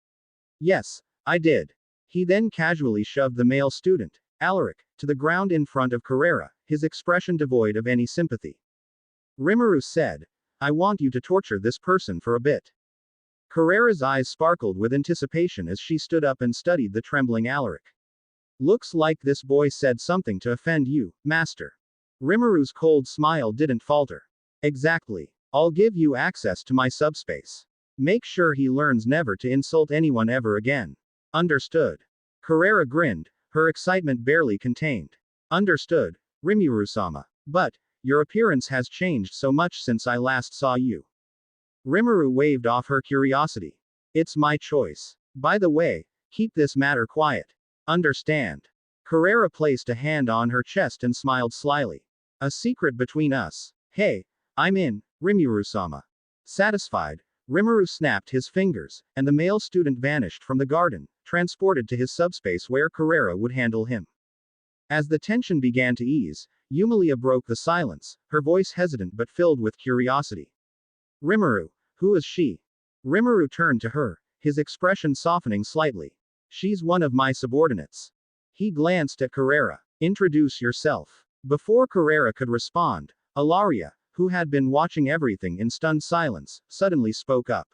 Yes, I did. He then casually shoved the male student, Alaric, to the ground in front of Carrera, his expression devoid of any sympathy. Rimuru said, I want you to torture this person for a bit. Carrera's eyes sparkled with anticipation as she stood up and studied the trembling Alaric. Looks like this boy said something to offend you, Master. Rimuru's cold smile didn't falter. Exactly. I'll give you access to my subspace. Make sure he learns never to insult anyone ever again. Understood. Carrera grinned, her excitement barely contained. Understood, Rimuru-sama. But, your appearance has changed so much since I last saw you. Rimuru waved off her curiosity. It's my choice. By the way, keep this matter quiet. Understand. Carrera placed a hand on her chest and smiled slyly. A secret between us. Hey, I'm in, Rimuru-sama. Satisfied, Rimuru snapped his fingers, and the male student vanished from the garden, transported to his subspace where Carrera would handle him. As the tension began to ease, Yumilia broke the silence, her voice hesitant but filled with curiosity. Rimuru, who is she? Rimuru turned to her, his expression softening slightly. She's one of my subordinates. He glanced at Carrera. Introduce yourself. Before Carrera could respond, Ilaria, who had been watching everything in stunned silence, suddenly spoke up.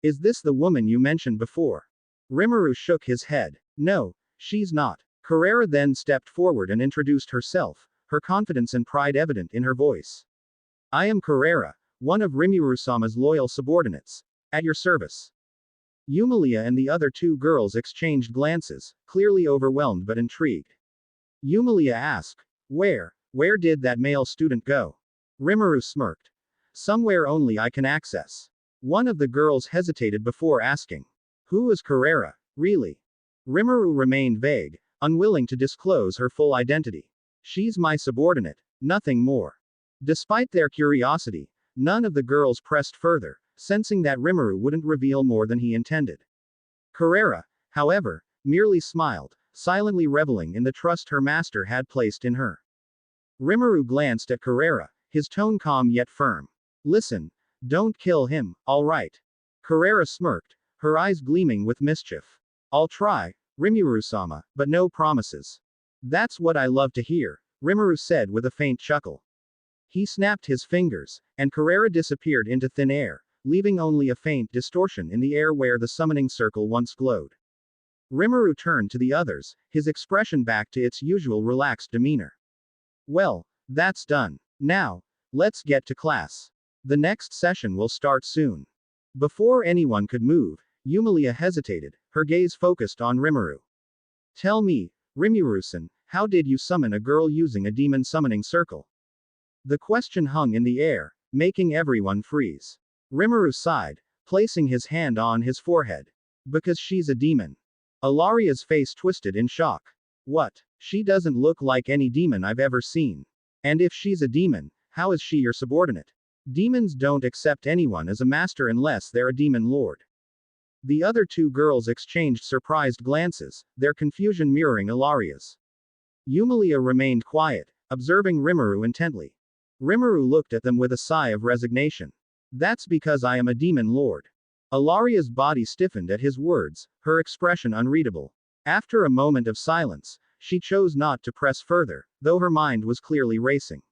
Is this the woman you mentioned before? Rimuru shook his head. No, she's not. Carrera then stepped forward and introduced herself, her confidence and pride evident in her voice. I am Carrera, one of Rimuru-sama's loyal subordinates. At your service. Yumilia and the other two girls exchanged glances, clearly overwhelmed but intrigued. Yumilia asked, Where did that male student go? Rimuru smirked. Somewhere only I can access. One of the girls hesitated before asking. Who is Carrera, really? Rimuru remained vague, unwilling to disclose her full identity. She's my subordinate, nothing more. Despite their curiosity, none of the girls pressed further, sensing that Rimuru wouldn't reveal more than he intended. Carrera, however, merely smiled, silently reveling in the trust her master had placed in her. Rimuru glanced at Carrera, his tone calm yet firm. Listen, don't kill him, all right? Carrera smirked, her eyes gleaming with mischief. I'll try, Rimuru-sama, but no promises. That's what I love to hear, Rimuru said with a faint chuckle. He snapped his fingers, and Carrera disappeared into thin air, leaving only a faint distortion in the air where the summoning circle once glowed. Rimuru turned to the others, his expression back to its usual relaxed demeanor. Well, that's done. Now, let's get to class. The next session will start soon. Before anyone could move, Yumilia hesitated, her gaze focused on Rimuru. Tell me, Rimuru-san, how did you summon a girl using a demon summoning circle? The question hung in the air, making everyone freeze. Rimuru sighed, placing his hand on his forehead. Because she's a demon. Alaria's face twisted in shock. What? She doesn't look like any demon I've ever seen. And if she's a demon, how is she your subordinate? Demons don't accept anyone as a master unless they're a demon lord. The other two girls exchanged surprised glances, their confusion mirroring Ilaria's. Yumilia remained quiet, observing Rimuru intently. Rimuru looked at them with a sigh of resignation. That's because I am a demon lord. Ilaria's body stiffened at his words, her expression unreadable. After a moment of silence, she chose not to press further, though her mind was clearly racing.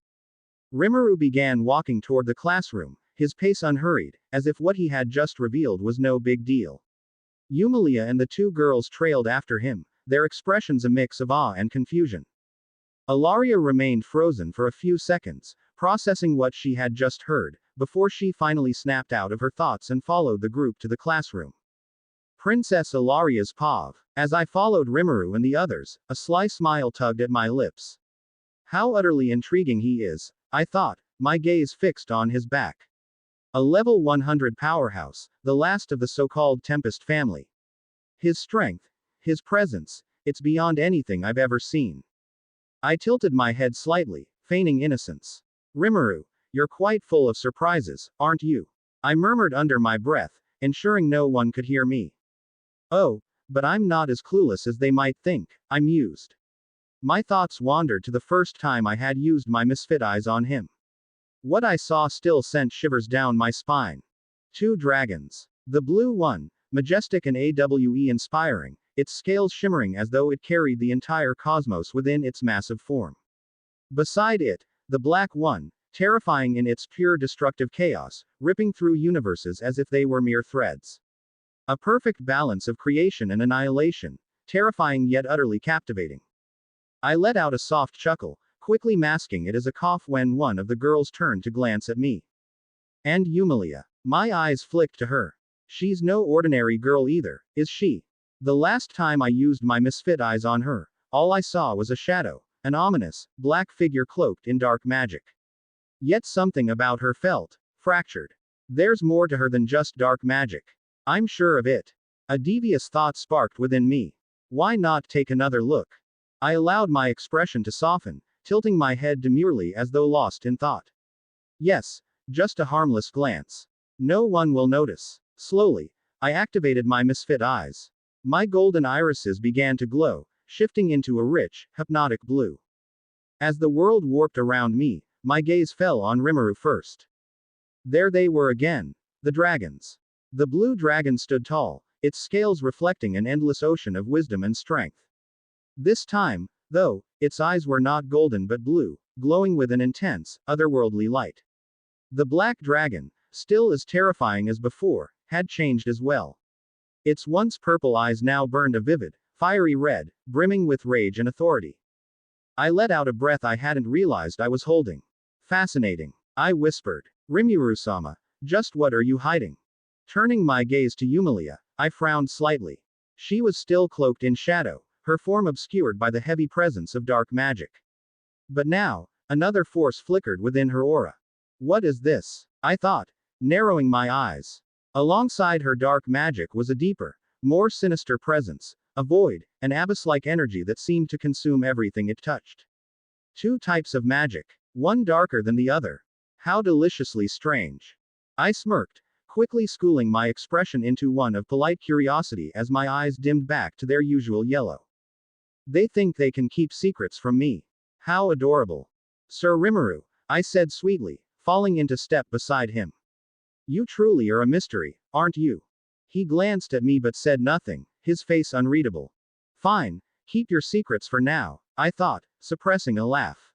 Rimuru began walking toward the classroom, his pace unhurried, as if what he had just revealed was no big deal. Yumilia and the two girls trailed after him, their expressions a mix of awe and confusion. Ilaria remained frozen for a few seconds, processing what she had just heard, before she finally snapped out of her thoughts and followed the group to the classroom. Princess Ilaria's Pav. As I followed Rimuru and the others, a sly smile tugged at my lips. How utterly intriguing he is, I thought, my gaze fixed on his back. A level 100 powerhouse, the last of the so-called Tempest family. His strength, his presence, it's beyond anything I've ever seen. I tilted my head slightly, feigning innocence. Rimuru, you're quite full of surprises, aren't you? I murmured under my breath, ensuring no one could hear me. Oh, but I'm not as clueless as they might think, I mused. My thoughts wandered to the first time I had used my misfit eyes on him. What I saw still sent shivers down my spine. Two dragons. The blue one, majestic and AWE inspiring, its scales shimmering as though it carried the entire cosmos within its massive form. Beside it, the black one, terrifying in its pure destructive chaos, ripping through universes as if they were mere threads. A perfect balance of creation and annihilation, terrifying yet utterly captivating. I let out a soft chuckle, quickly masking it as a cough when one of the girls turned to glance at me. And Yumilia. My eyes flicked to her. She's no ordinary girl either, is she? The last time I used my misfit eyes on her, all I saw was a shadow, an ominous, black figure cloaked in dark magic. Yet something about her felt fractured. There's more to her than just dark magic. I'm sure of it. A devious thought sparked within me. Why not take another look? I allowed my expression to soften, tilting my head demurely as though lost in thought. Yes, just a harmless glance. No one will notice. Slowly, I activated my misfit eyes. My golden irises began to glow, shifting into a rich, hypnotic blue. As the world warped around me, my gaze fell on Rimuru first. There they were again. The dragons. The blue dragon stood tall, its scales reflecting an endless ocean of wisdom and strength. This time, though, its eyes were not golden but blue, glowing with an intense, otherworldly light. The black dragon, still as terrifying as before, had changed as well. Its once purple eyes now burned a vivid, fiery red, brimming with rage and authority. I let out a breath I hadn't realized I was holding. Fascinating. I whispered. Rimuru-sama, just what are you hiding? Turning my gaze to Yumilia, I frowned slightly. She was still cloaked in shadow, her form obscured by the heavy presence of dark magic. But now, another force flickered within her aura. What is this? I thought, narrowing my eyes. Alongside her dark magic was a deeper, more sinister presence, a void, an abyss-like energy that seemed to consume everything it touched. Two types of magic, one darker than the other. How deliciously strange. I smirked, quickly schooling my expression into one of polite curiosity as my eyes dimmed back to their usual yellow. They think they can keep secrets from me. How adorable. Sir Rimuru, I said sweetly, falling into step beside him. You truly are a mystery, aren't you? He glanced at me but said nothing, his face unreadable. Fine, keep your secrets for now, I thought, suppressing a laugh.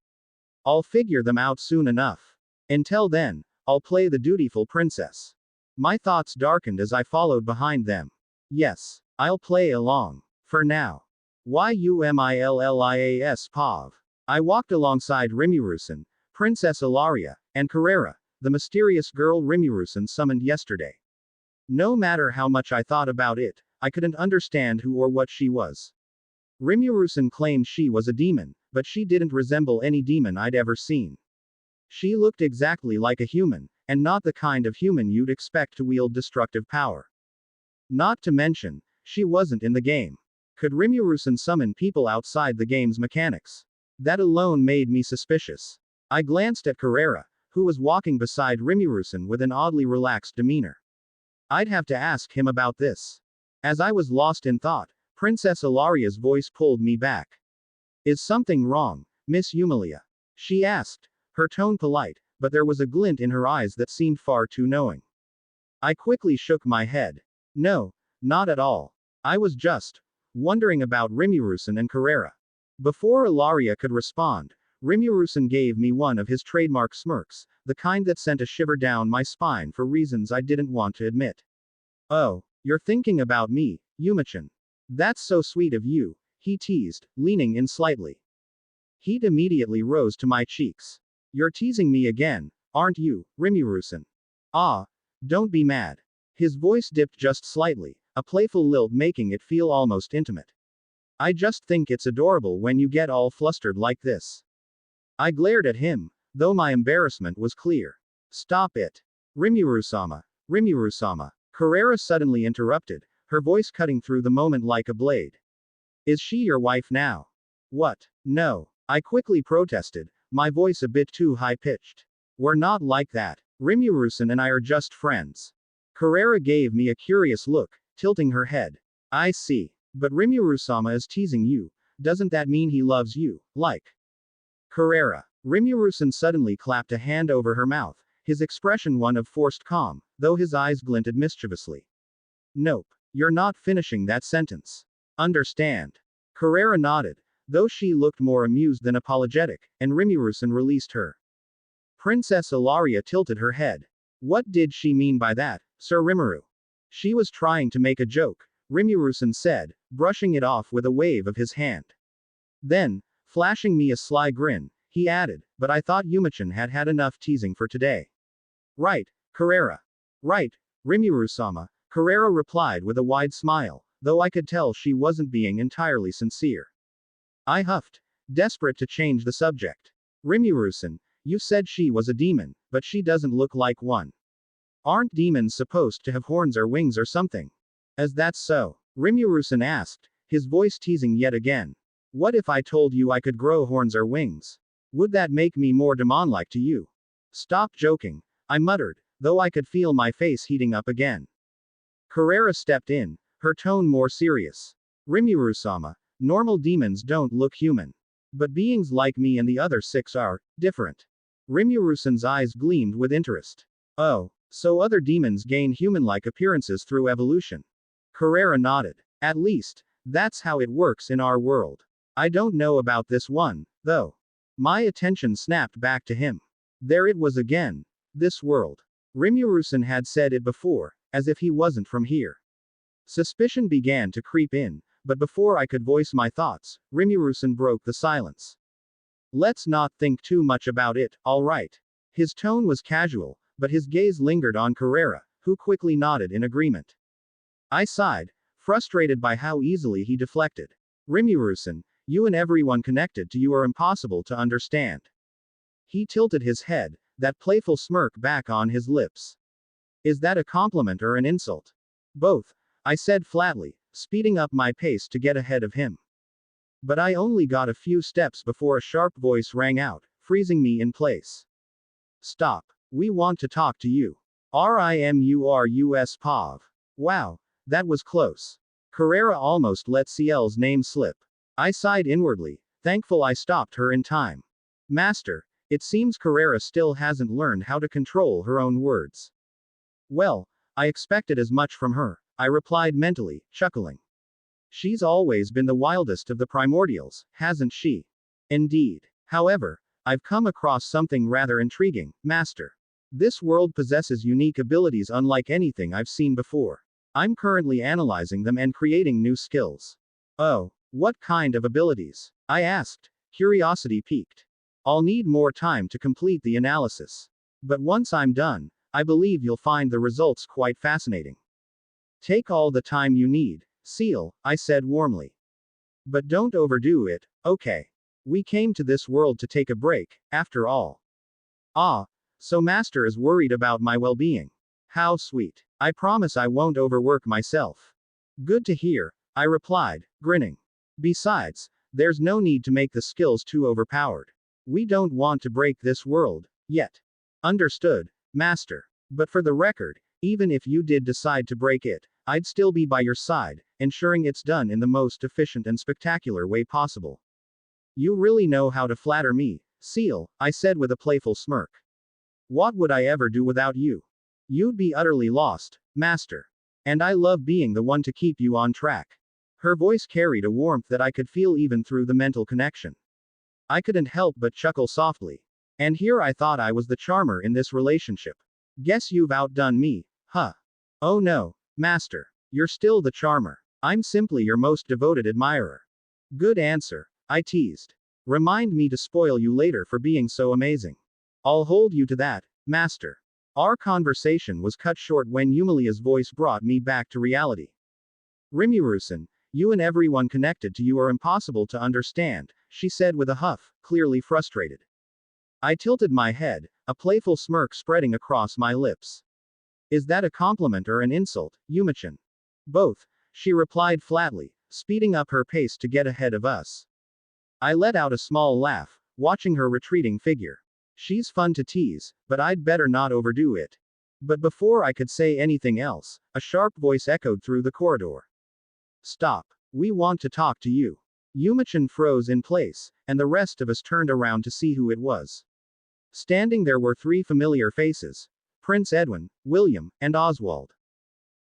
I'll figure them out soon enough. Until then, I'll play the dutiful princess. My thoughts darkened as I followed behind them. Yes, I'll play along. For now. Yumillias Pav. I walked alongside Rimuru-san, Princess Ilaria, and Carrera, the mysterious girl Rimuru-san summoned yesterday. No matter how much I thought about it, I couldn't understand who or what she was. Rimuru-san claimed she was a demon, but she didn't resemble any demon I'd ever seen. She looked exactly like a human, and not the kind of human you'd expect to wield destructive power. Not to mention, she wasn't in the game. Could Rimuru-san summon people outside the game's mechanics? That alone made me suspicious. I glanced at Carrera, who was walking beside Rimuru-san with an oddly relaxed demeanor. I'd have to ask him about this. As I was lost in thought, Princess Ilaria's voice pulled me back. Is something wrong, Miss Yumilia? She asked, her tone polite, but there was a glint in her eyes that seemed far too knowing. I quickly shook my head. No, not at all. I was just wondering about Rimuru-san and Carrera. Before Ilaria could respond, Rimuru-san gave me one of his trademark smirks, the kind that sent a shiver down my spine for reasons I didn't want to admit. Oh, you're thinking about me, Yumichan. That's so sweet of you, he teased, leaning in slightly. Heat immediately rose to my cheeks. You're teasing me again, aren't you, Rimuru-san? Ah, don't be mad. His voice dipped just slightly, a playful lilt making it feel almost intimate. I just think it's adorable when you get all flustered like this. I glared at him, though my embarrassment was clear. Stop it. Rimuru-sama. Rimuru-sama. Carrera suddenly interrupted, her voice cutting through the moment like a blade. Is she your wife now? What? No. I quickly protested, my voice a bit too high-pitched. We're not like that. Rimuru-san and I are just friends. Carrera gave me a curious look, tilting her head. I see. But Rimuru-sama is teasing you. Doesn't that mean he loves you, like? Carrera. Rimuru-san suddenly clapped a hand over her mouth, his expression one of forced calm, though his eyes glinted mischievously. Nope. You're not finishing that sentence. Understand. Carrera nodded, though she looked more amused than apologetic, and Rimuru-san released her. Princess Ilaria tilted her head. What did she mean by that, Sir Rimuru? She was trying to make a joke, Rimuru-san said, brushing it off with a wave of his hand. Then, flashing me a sly grin, he added, but I thought Yumichan had had enough teasing for today. Right, Carrera. Right, Rimuru-sama, Carrera replied with a wide smile, though I could tell she wasn't being entirely sincere. I huffed, desperate to change the subject. Rimuru-san, you said she was a demon, but she doesn't look like one. Aren't demons supposed to have horns or wings or something? Is that so? Rimuru-san asked, his voice teasing yet again. What if I told you I could grow horns or wings? Would that make me more demon-like to you? Stop joking, I muttered, though I could feel my face heating up again. Carrera stepped in, her tone more serious. Rimuru-sama, normal demons don't look human. But beings like me and the other 6 are different. Rimuru-san's eyes gleamed with interest. Oh, so other demons gain human-like appearances through evolution. Carrera nodded. At least, that's how it works in our world. I don't know about this one, though. My attention snapped back to him. There it was again. This world. Rimuru-san had said it before, as if he wasn't from here. Suspicion began to creep in, but before I could voice my thoughts, Rimu-san broke the silence. Let's not think too much about it, alright? His tone was casual, but his gaze lingered on Carrera, who quickly nodded in agreement. I sighed, frustrated by how easily he deflected. Rimu-san, you and everyone connected to you are impossible to understand. He tilted his head, that playful smirk back on his lips. Is that a compliment or an insult? Both, I said flatly, speeding up my pace to get ahead of him. But I only got a few steps before a sharp voice rang out, freezing me in place. Stop. We want to talk to you. Rimurus Pav. Wow, that was close. Carrera almost let CL's name slip. I sighed inwardly, thankful I stopped her in time. Master, it seems Carrera still hasn't learned how to control her own words. Well, I expected as much from her, I replied mentally, chuckling. She's always been the wildest of the primordials, hasn't she? Indeed. However, I've come across something rather intriguing, Master. This world possesses unique abilities unlike anything I've seen before. I'm currently analyzing them and creating new skills. Oh, what kind of abilities? I asked, curiosity piqued. I'll need more time to complete the analysis. But once I'm done, I believe you'll find the results quite fascinating. Take all the time you need, Seal, I said warmly. But don't overdo it, okay? We came to this world to take a break, after all. Ah, so Master is worried about my well-being. How sweet. I promise I won't overwork myself. Good to hear, I replied, grinning. Besides, there's no need to make the skills too overpowered. We don't want to break this world, yet. Understood, Master. But for the record, even if you did decide to break it, I'd still be by your side, ensuring it's done in the most efficient and spectacular way possible. You really know how to flatter me, Seal, I said with a playful smirk. What would I ever do without you? You'd be utterly lost, Master. And I love being the one to keep you on track. Her voice carried a warmth that I could feel even through the mental connection. I couldn't help but chuckle softly. And here I thought I was the charmer in this relationship. Guess you've outdone me, huh? Oh no, Master. You're still the charmer. I'm simply your most devoted admirer. Good answer, I teased. Remind me to spoil you later for being so amazing. I'll hold you to that, Master. Our conversation was cut short when Yumilia's voice brought me back to reality. Rimu-san, you and everyone connected to you are impossible to understand, she said with a huff, clearly frustrated. I tilted my head, a playful smirk spreading across my lips. Is that a compliment or an insult, Yumi-chan? Both, she replied flatly, speeding up her pace to get ahead of us. I let out a small laugh, watching her retreating figure. She's fun to tease, but I'd better not overdo it. But before I could say anything else, a sharp voice echoed through the corridor. Stop. We want to talk to you. Yumi-chan froze in place, and the rest of us turned around to see who it was. Standing there were three familiar faces. Prince Edwin, William, and Oswald.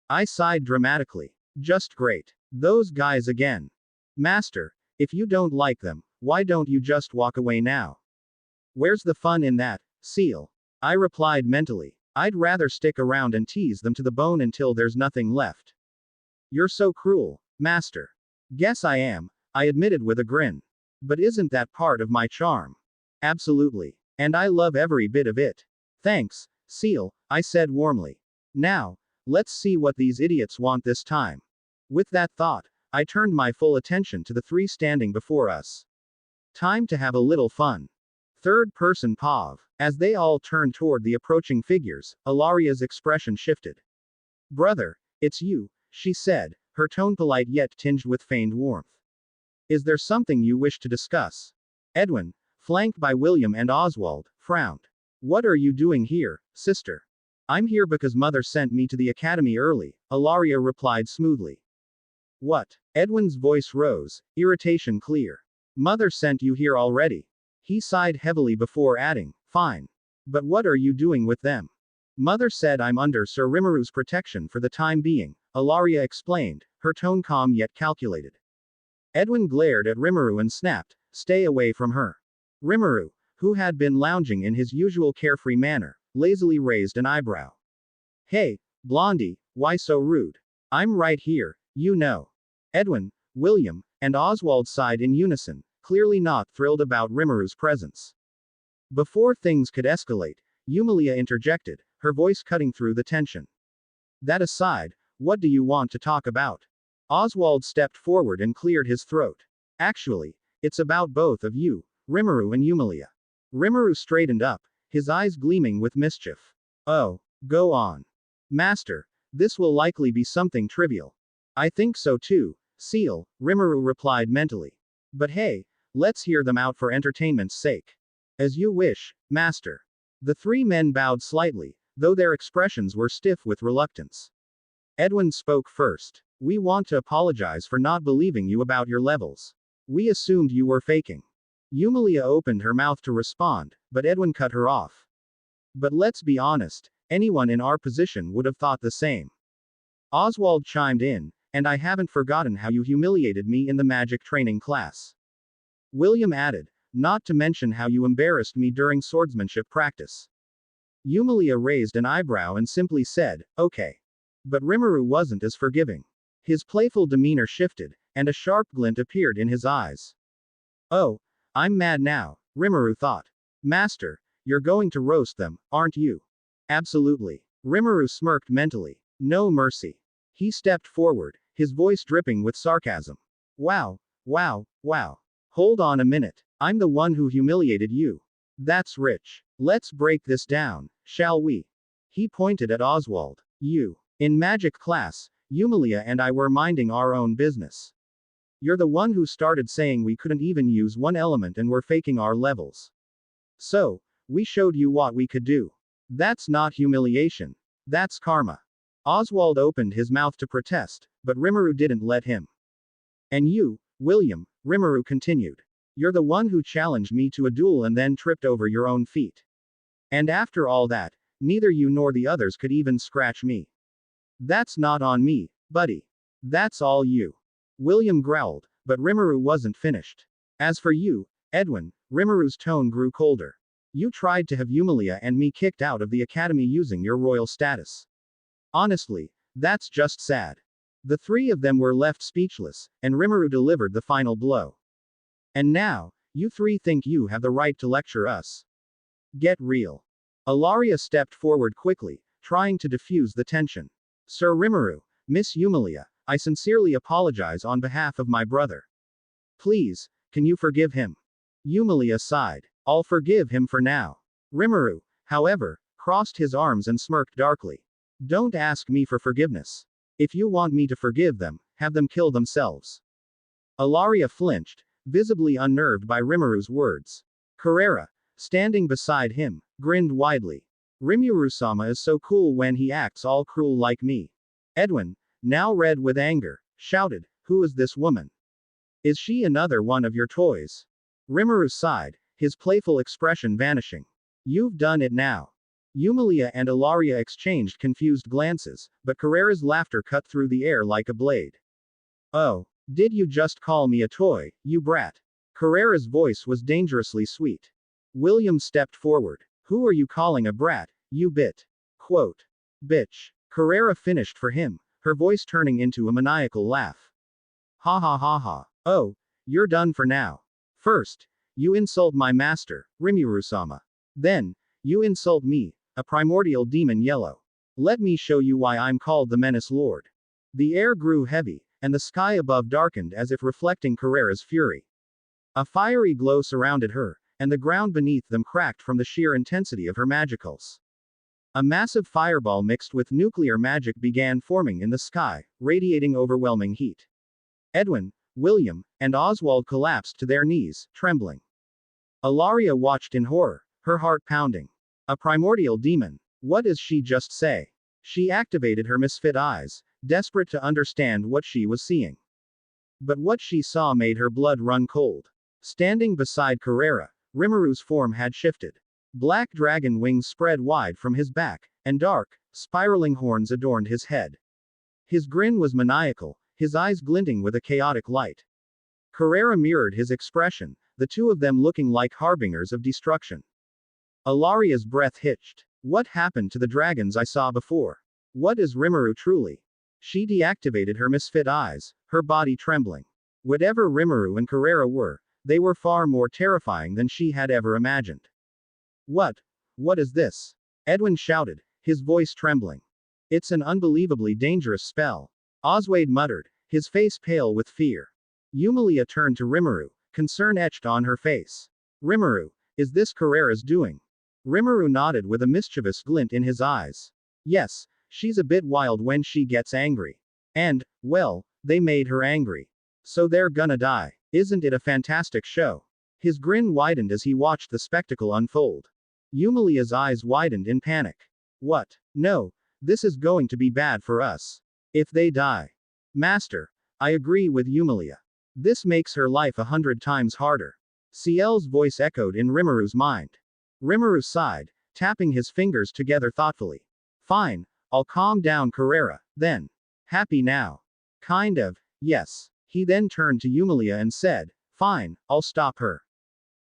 I sighed dramatically. Just great. Those guys again. Master, if you don't like them, why don't you just walk away now? Where's the fun in that, Seal? I replied mentally. I'd rather stick around and tease them to the bone until there's nothing left. You're so cruel, Master. Guess I am, I admitted with a grin. But isn't that part of my charm? Absolutely. And I love every bit of it. Thanks, Seal, I said warmly. Now, let's see what these idiots want this time. With that thought, I turned my full attention to the three standing before us. Time to have a little fun. Third person Pav. As they all turned toward the approaching figures, Ilaria's expression shifted. Brother, it's you, she said, her tone polite yet tinged with feigned warmth. Is there something you wish to discuss? Edwin, flanked by William and Oswald, frowned. What are you doing here, sister? I'm here because Mother sent me to the academy early, Ilaria replied smoothly. What? Edwin's voice rose, irritation clear. Mother sent you here already. He sighed heavily before adding, fine. But what are you doing with them? Mother said I'm under Sir Rimuru's protection for the time being, Ilaria explained, her tone calm yet calculated. Edwin glared at Rimuru and snapped, stay away from her. Rimuru, who had been lounging in his usual carefree manner, lazily raised an eyebrow. Hey, Blondie, why so rude? I'm right here, you know. Edwin, William, and Oswald sighed in unison, clearly not thrilled about Rimuru's presence. Before things could escalate, Yumilia interjected, her voice cutting through the tension. That aside, what do you want to talk about? Oswald stepped forward and cleared his throat. Actually, it's about both of you, Rimuru and Yumilia. Rimuru straightened up, his eyes gleaming with mischief. Oh, go on. Master, this will likely be something trivial. I think so too, Seal, Rimuru replied mentally. But hey, let's hear them out for entertainment's sake. As you wish, Master. The three men bowed slightly, though their expressions were stiff with reluctance. Edwin spoke first. We want to apologize for not believing you about your levels. We assumed you were faking. Yumilia opened her mouth to respond, but Edwin cut her off. But let's be honest, anyone in our position would have thought the same. Oswald chimed in, and I haven't forgotten how you humiliated me in the magic training class. William added, not to mention how you embarrassed me during swordsmanship practice. Yumilia raised an eyebrow and simply said, okay. But Rimuru wasn't as forgiving. His playful demeanor shifted, and a sharp glint appeared in his eyes. Oh, I'm mad now, Rimuru thought. Master, you're going to roast them, aren't you? Absolutely. Rimuru smirked mentally. No mercy. He stepped forward, his voice dripping with sarcasm. Wow, wow, wow. Hold on a minute. I'm the one who humiliated you. That's rich. Let's break this down, shall we? He pointed at Oswald. You. In magic class, Yumilia and I were minding our own business. You're the one who started saying we couldn't even use one element and were faking our levels. So, we showed you what we could do. That's not humiliation. That's karma. Oswald opened his mouth to protest, but Rimuru didn't let him. And you, William, Rimuru continued. You're the one who challenged me to a duel and then tripped over your own feet. And after all that, neither you nor the others could even scratch me. That's not on me, buddy. That's all you. William growled, but Rimuru wasn't finished. As for you, Edwin, Rimuru's tone grew colder. You tried to have Yumilia and me kicked out of the academy using your royal status. Honestly, that's just sad. The three of them were left speechless, and Rimuru delivered the final blow. And now, you three think you have the right to lecture us. Get real. Ilaria stepped forward quickly, trying to diffuse the tension. Sir Rimuru, Miss Yumilia, I sincerely apologize on behalf of my brother. Please, can you forgive him? Yumilia sighed. I'll forgive him for now. Rimuru, however, crossed his arms and smirked darkly. Don't ask me for forgiveness. If you want me to forgive them, have them kill themselves. Ilaria flinched, visibly unnerved by Rimuru's words. Carrera, standing beside him, grinned widely. Rimuru-sama is so cool when he acts all cruel like me. Edwin, now red with anger, shouted, who is this woman? Is she another one of your toys? Rimuru sighed, his playful expression vanishing. You've done it now. Yumilia and Ilaria exchanged confused glances, but Carrera's laughter cut through the air like a blade. Oh, did you just call me a toy, you brat? Carrera's voice was dangerously sweet. William stepped forward. Who are you calling a brat, you bit? Quote. Bitch. Carrera finished for him, her voice turning into a maniacal laugh. Ha ha ha ha. Oh, you're done for now. First, you insult my master, Rimuru-sama. Then, you insult me, a primordial demon yellow. Let me show you why I'm called the Menace Lord. The air grew heavy, and the sky above darkened as if reflecting Carrera's fury. A fiery glow surrounded her, and the ground beneath them cracked from the sheer intensity of her magicals. A massive fireball mixed with nuclear magic began forming in the sky, radiating overwhelming heat. Edwin, William, and Oswald collapsed to their knees, trembling. Ilaria watched in horror, her heart pounding. A primordial demon. What does she just say? She activated her misfit eyes, desperate to understand what she was seeing. But what she saw made her blood run cold. Standing beside Carrera, Rimuru's form had shifted. Black dragon wings spread wide from his back, and dark, spiraling horns adorned his head. His grin was maniacal, his eyes glinting with a chaotic light. Carrera mirrored his expression, the two of them looking like harbingers of destruction. Ilaria's breath hitched. What happened to the dragons I saw before? What is Rimuru truly? She deactivated her misfit eyes, her body trembling. Whatever Rimuru and Carrera were, they were far more terrifying than she had ever imagined. What? What is this? Edwin shouted, his voice trembling. It's an unbelievably dangerous spell. Oswald muttered, his face pale with fear. Yumilia turned to Rimuru, concern etched on her face. Rimuru, is this Carrera's doing? Rimuru nodded with a mischievous glint in his eyes. Yes, she's a bit wild when she gets angry. And, well, they made her angry. So they're gonna die. Isn't it a fantastic show? His grin widened as he watched the spectacle unfold. Yumilia's eyes widened in panic. What? No, this is going to be bad for us. If they die. Master, I agree with Yumilia. This makes her life 100 times harder. Ciel's voice echoed in Rimuru's mind. Rimuru sighed, tapping his fingers together thoughtfully. Fine, I'll calm down Carrera, then. Happy now? Kind of, yes. He then turned to Yumilia and said, fine, I'll stop her.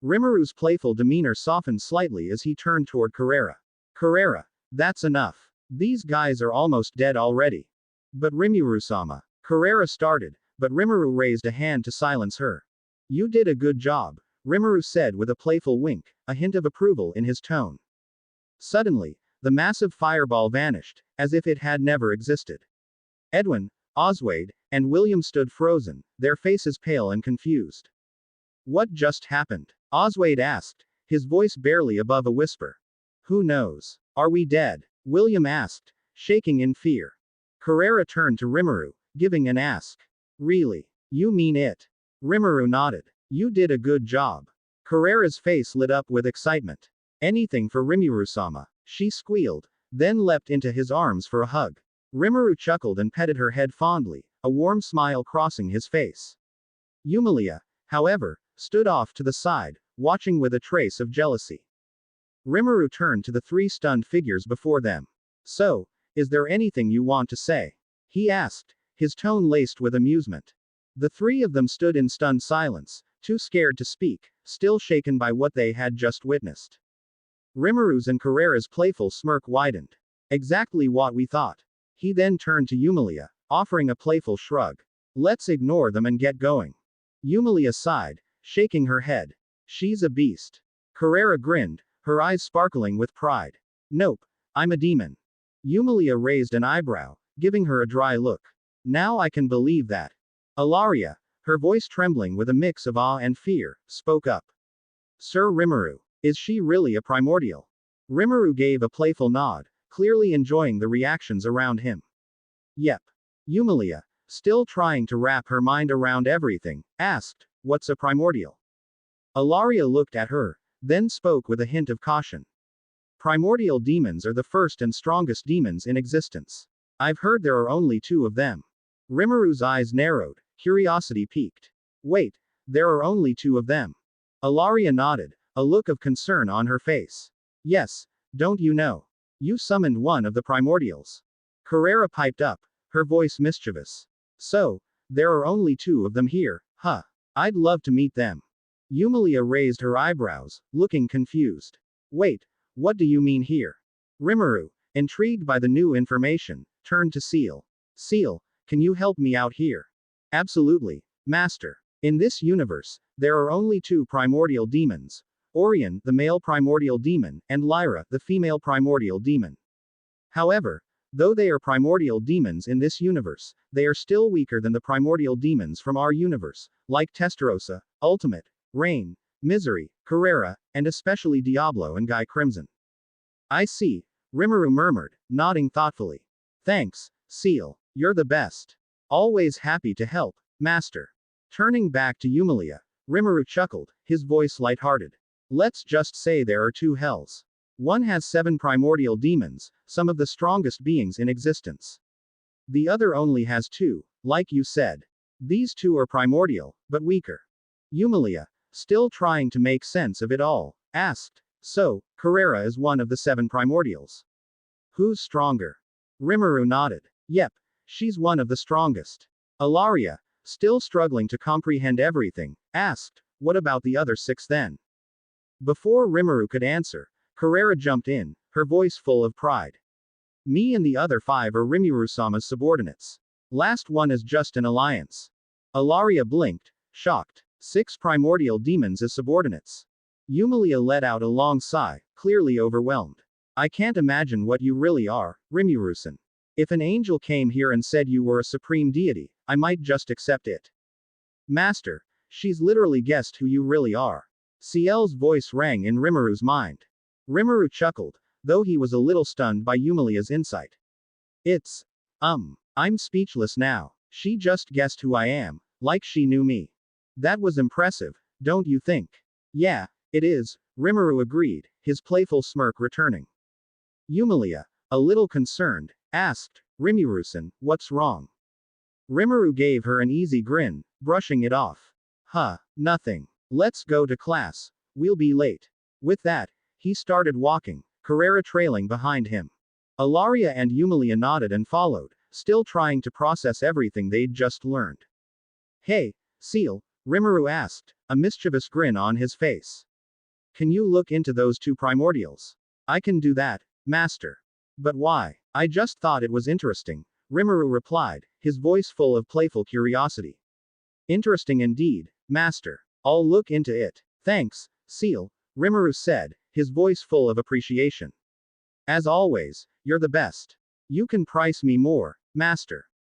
Rimuru's playful demeanor softened slightly as he turned toward Carrera. Carrera, that's enough. These guys are almost dead already. But Rimuru-sama. Carrera started, but Rimuru raised a hand to silence her. You did a good job, Rimuru said with a playful wink, a hint of approval in his tone. Suddenly, the massive fireball vanished, as if it had never existed. Edwin, Oswald, and William stood frozen, their faces pale and confused. What just happened? Oswald asked, his voice barely above a whisper. Who knows? Are we dead? William asked, shaking in fear. Carrera turned to Rimuru, giving an ask. Really? You mean it? Rimuru nodded. You did a good job. Carrera's face lit up with excitement. Anything for Rimuru-sama, she squealed, then leapt into his arms for a hug. Rimuru chuckled and petted her head fondly, a warm smile crossing his face. Yumilia, however, stood off to the side, watching with a trace of jealousy. Rimuru turned to the three stunned figures before them. So, is there anything you want to say? He asked, his tone laced with amusement. The three of them stood in stunned silence, too scared to speak, still shaken by what they had just witnessed. Rimuru's and Carrera's playful smirk widened. Exactly what we thought. He then turned to Yumilia, offering a playful shrug. Let's ignore them and get going. Yumilia sighed, shaking her head. She's a beast. Carrera grinned, her eyes sparkling with pride. Nope, I'm a demon. Yumilia raised an eyebrow, giving her a dry look. Now I can believe that. Ilaria, her voice trembling with a mix of awe and fear, spoke up. Sir Rimuru, is she really a primordial? Rimuru gave a playful nod, clearly enjoying the reactions around him. Yep. Yumilia, still trying to wrap her mind around everything, asked, what's a primordial? Ilaria looked at her, then spoke with a hint of caution. Primordial demons are the first and strongest demons in existence. I've heard there are only 2 of them. Rimuru's eyes narrowed, curiosity piqued. Wait, there are only 2 of them. Ilaria nodded, a look of concern on her face. Yes, don't you know? You summoned one of the primordials. Carrera piped up, her voice mischievous. So, there are only 2 of them here, huh? I'd love to meet them. Yumilia raised her eyebrows, looking confused. Wait, what do you mean here? Rimuru, intrigued by the new information, turned to Ciel. Ciel, can you help me out here? Absolutely, Master. In this universe, there are only 2 primordial demons. Orion, the male primordial demon, and Lyra, the female primordial demon. However, though they are primordial demons in this universe, they are still weaker than the primordial demons from our universe, like Testarossa, Ultimate, Rain, Misery, Carrera, and especially Diablo and Guy Crimson. I see, Rimuru murmured, nodding thoughtfully. Thanks, Ciel, you're the best. Always happy to help, Master. Turning back to Yumilia, Rimuru chuckled, his voice lighthearted. Let's just say there are 2 hells. One has 7 primordial demons, some of the strongest beings in existence. The other only has 2, like you said. These 2 are primordial, but weaker. Yumilia, still trying to make sense of it all, asked, so, Carrera is one of the 7 primordials. Who's stronger? Rimuru nodded. Yep, she's one of the strongest. Ilaria, still struggling to comprehend everything, asked, what about the other 6 then? Before Rimuru could answer, Carrera jumped in, her voice full of pride. Me and the other 5 are Rimuru-sama's subordinates. Last one is just an alliance. Ilaria blinked, shocked. 6 primordial demons as subordinates. Yumilia let out a long sigh, clearly overwhelmed. I can't imagine what you really are, Rimuru-san. If an angel came here and said you were a supreme deity, I might just accept it. Master, she's literally guessed who you really are. Ciel's voice rang in Rimuru's mind. Rimuru chuckled, though he was a little stunned by Yumilia's insight. It's. I'm speechless now. She just guessed who I am, like she knew me. That was impressive, don't you think? Yeah, it is, Rimuru agreed, his playful smirk returning. Yumilia, a little concerned, asked, Rimuru-san, what's wrong? Rimuru gave her an easy grin, brushing it off. Huh, nothing. Let's go to class. We'll be late. With that, he started walking, Carrera trailing behind him. Ilaria and Yumilia nodded and followed, still trying to process everything they'd just learned. Hey, Ciel, Rimuru asked, a mischievous grin on his face. Can you look into those 2 primordials? I can do that, Master. But why? I just thought it was interesting, Rimuru replied, his voice full of playful curiosity. Interesting indeed, Master. I'll look into it. Thanks, Ciel, Rimuru said, his voice full of appreciation. As always, you're the best. You can price me more, Master.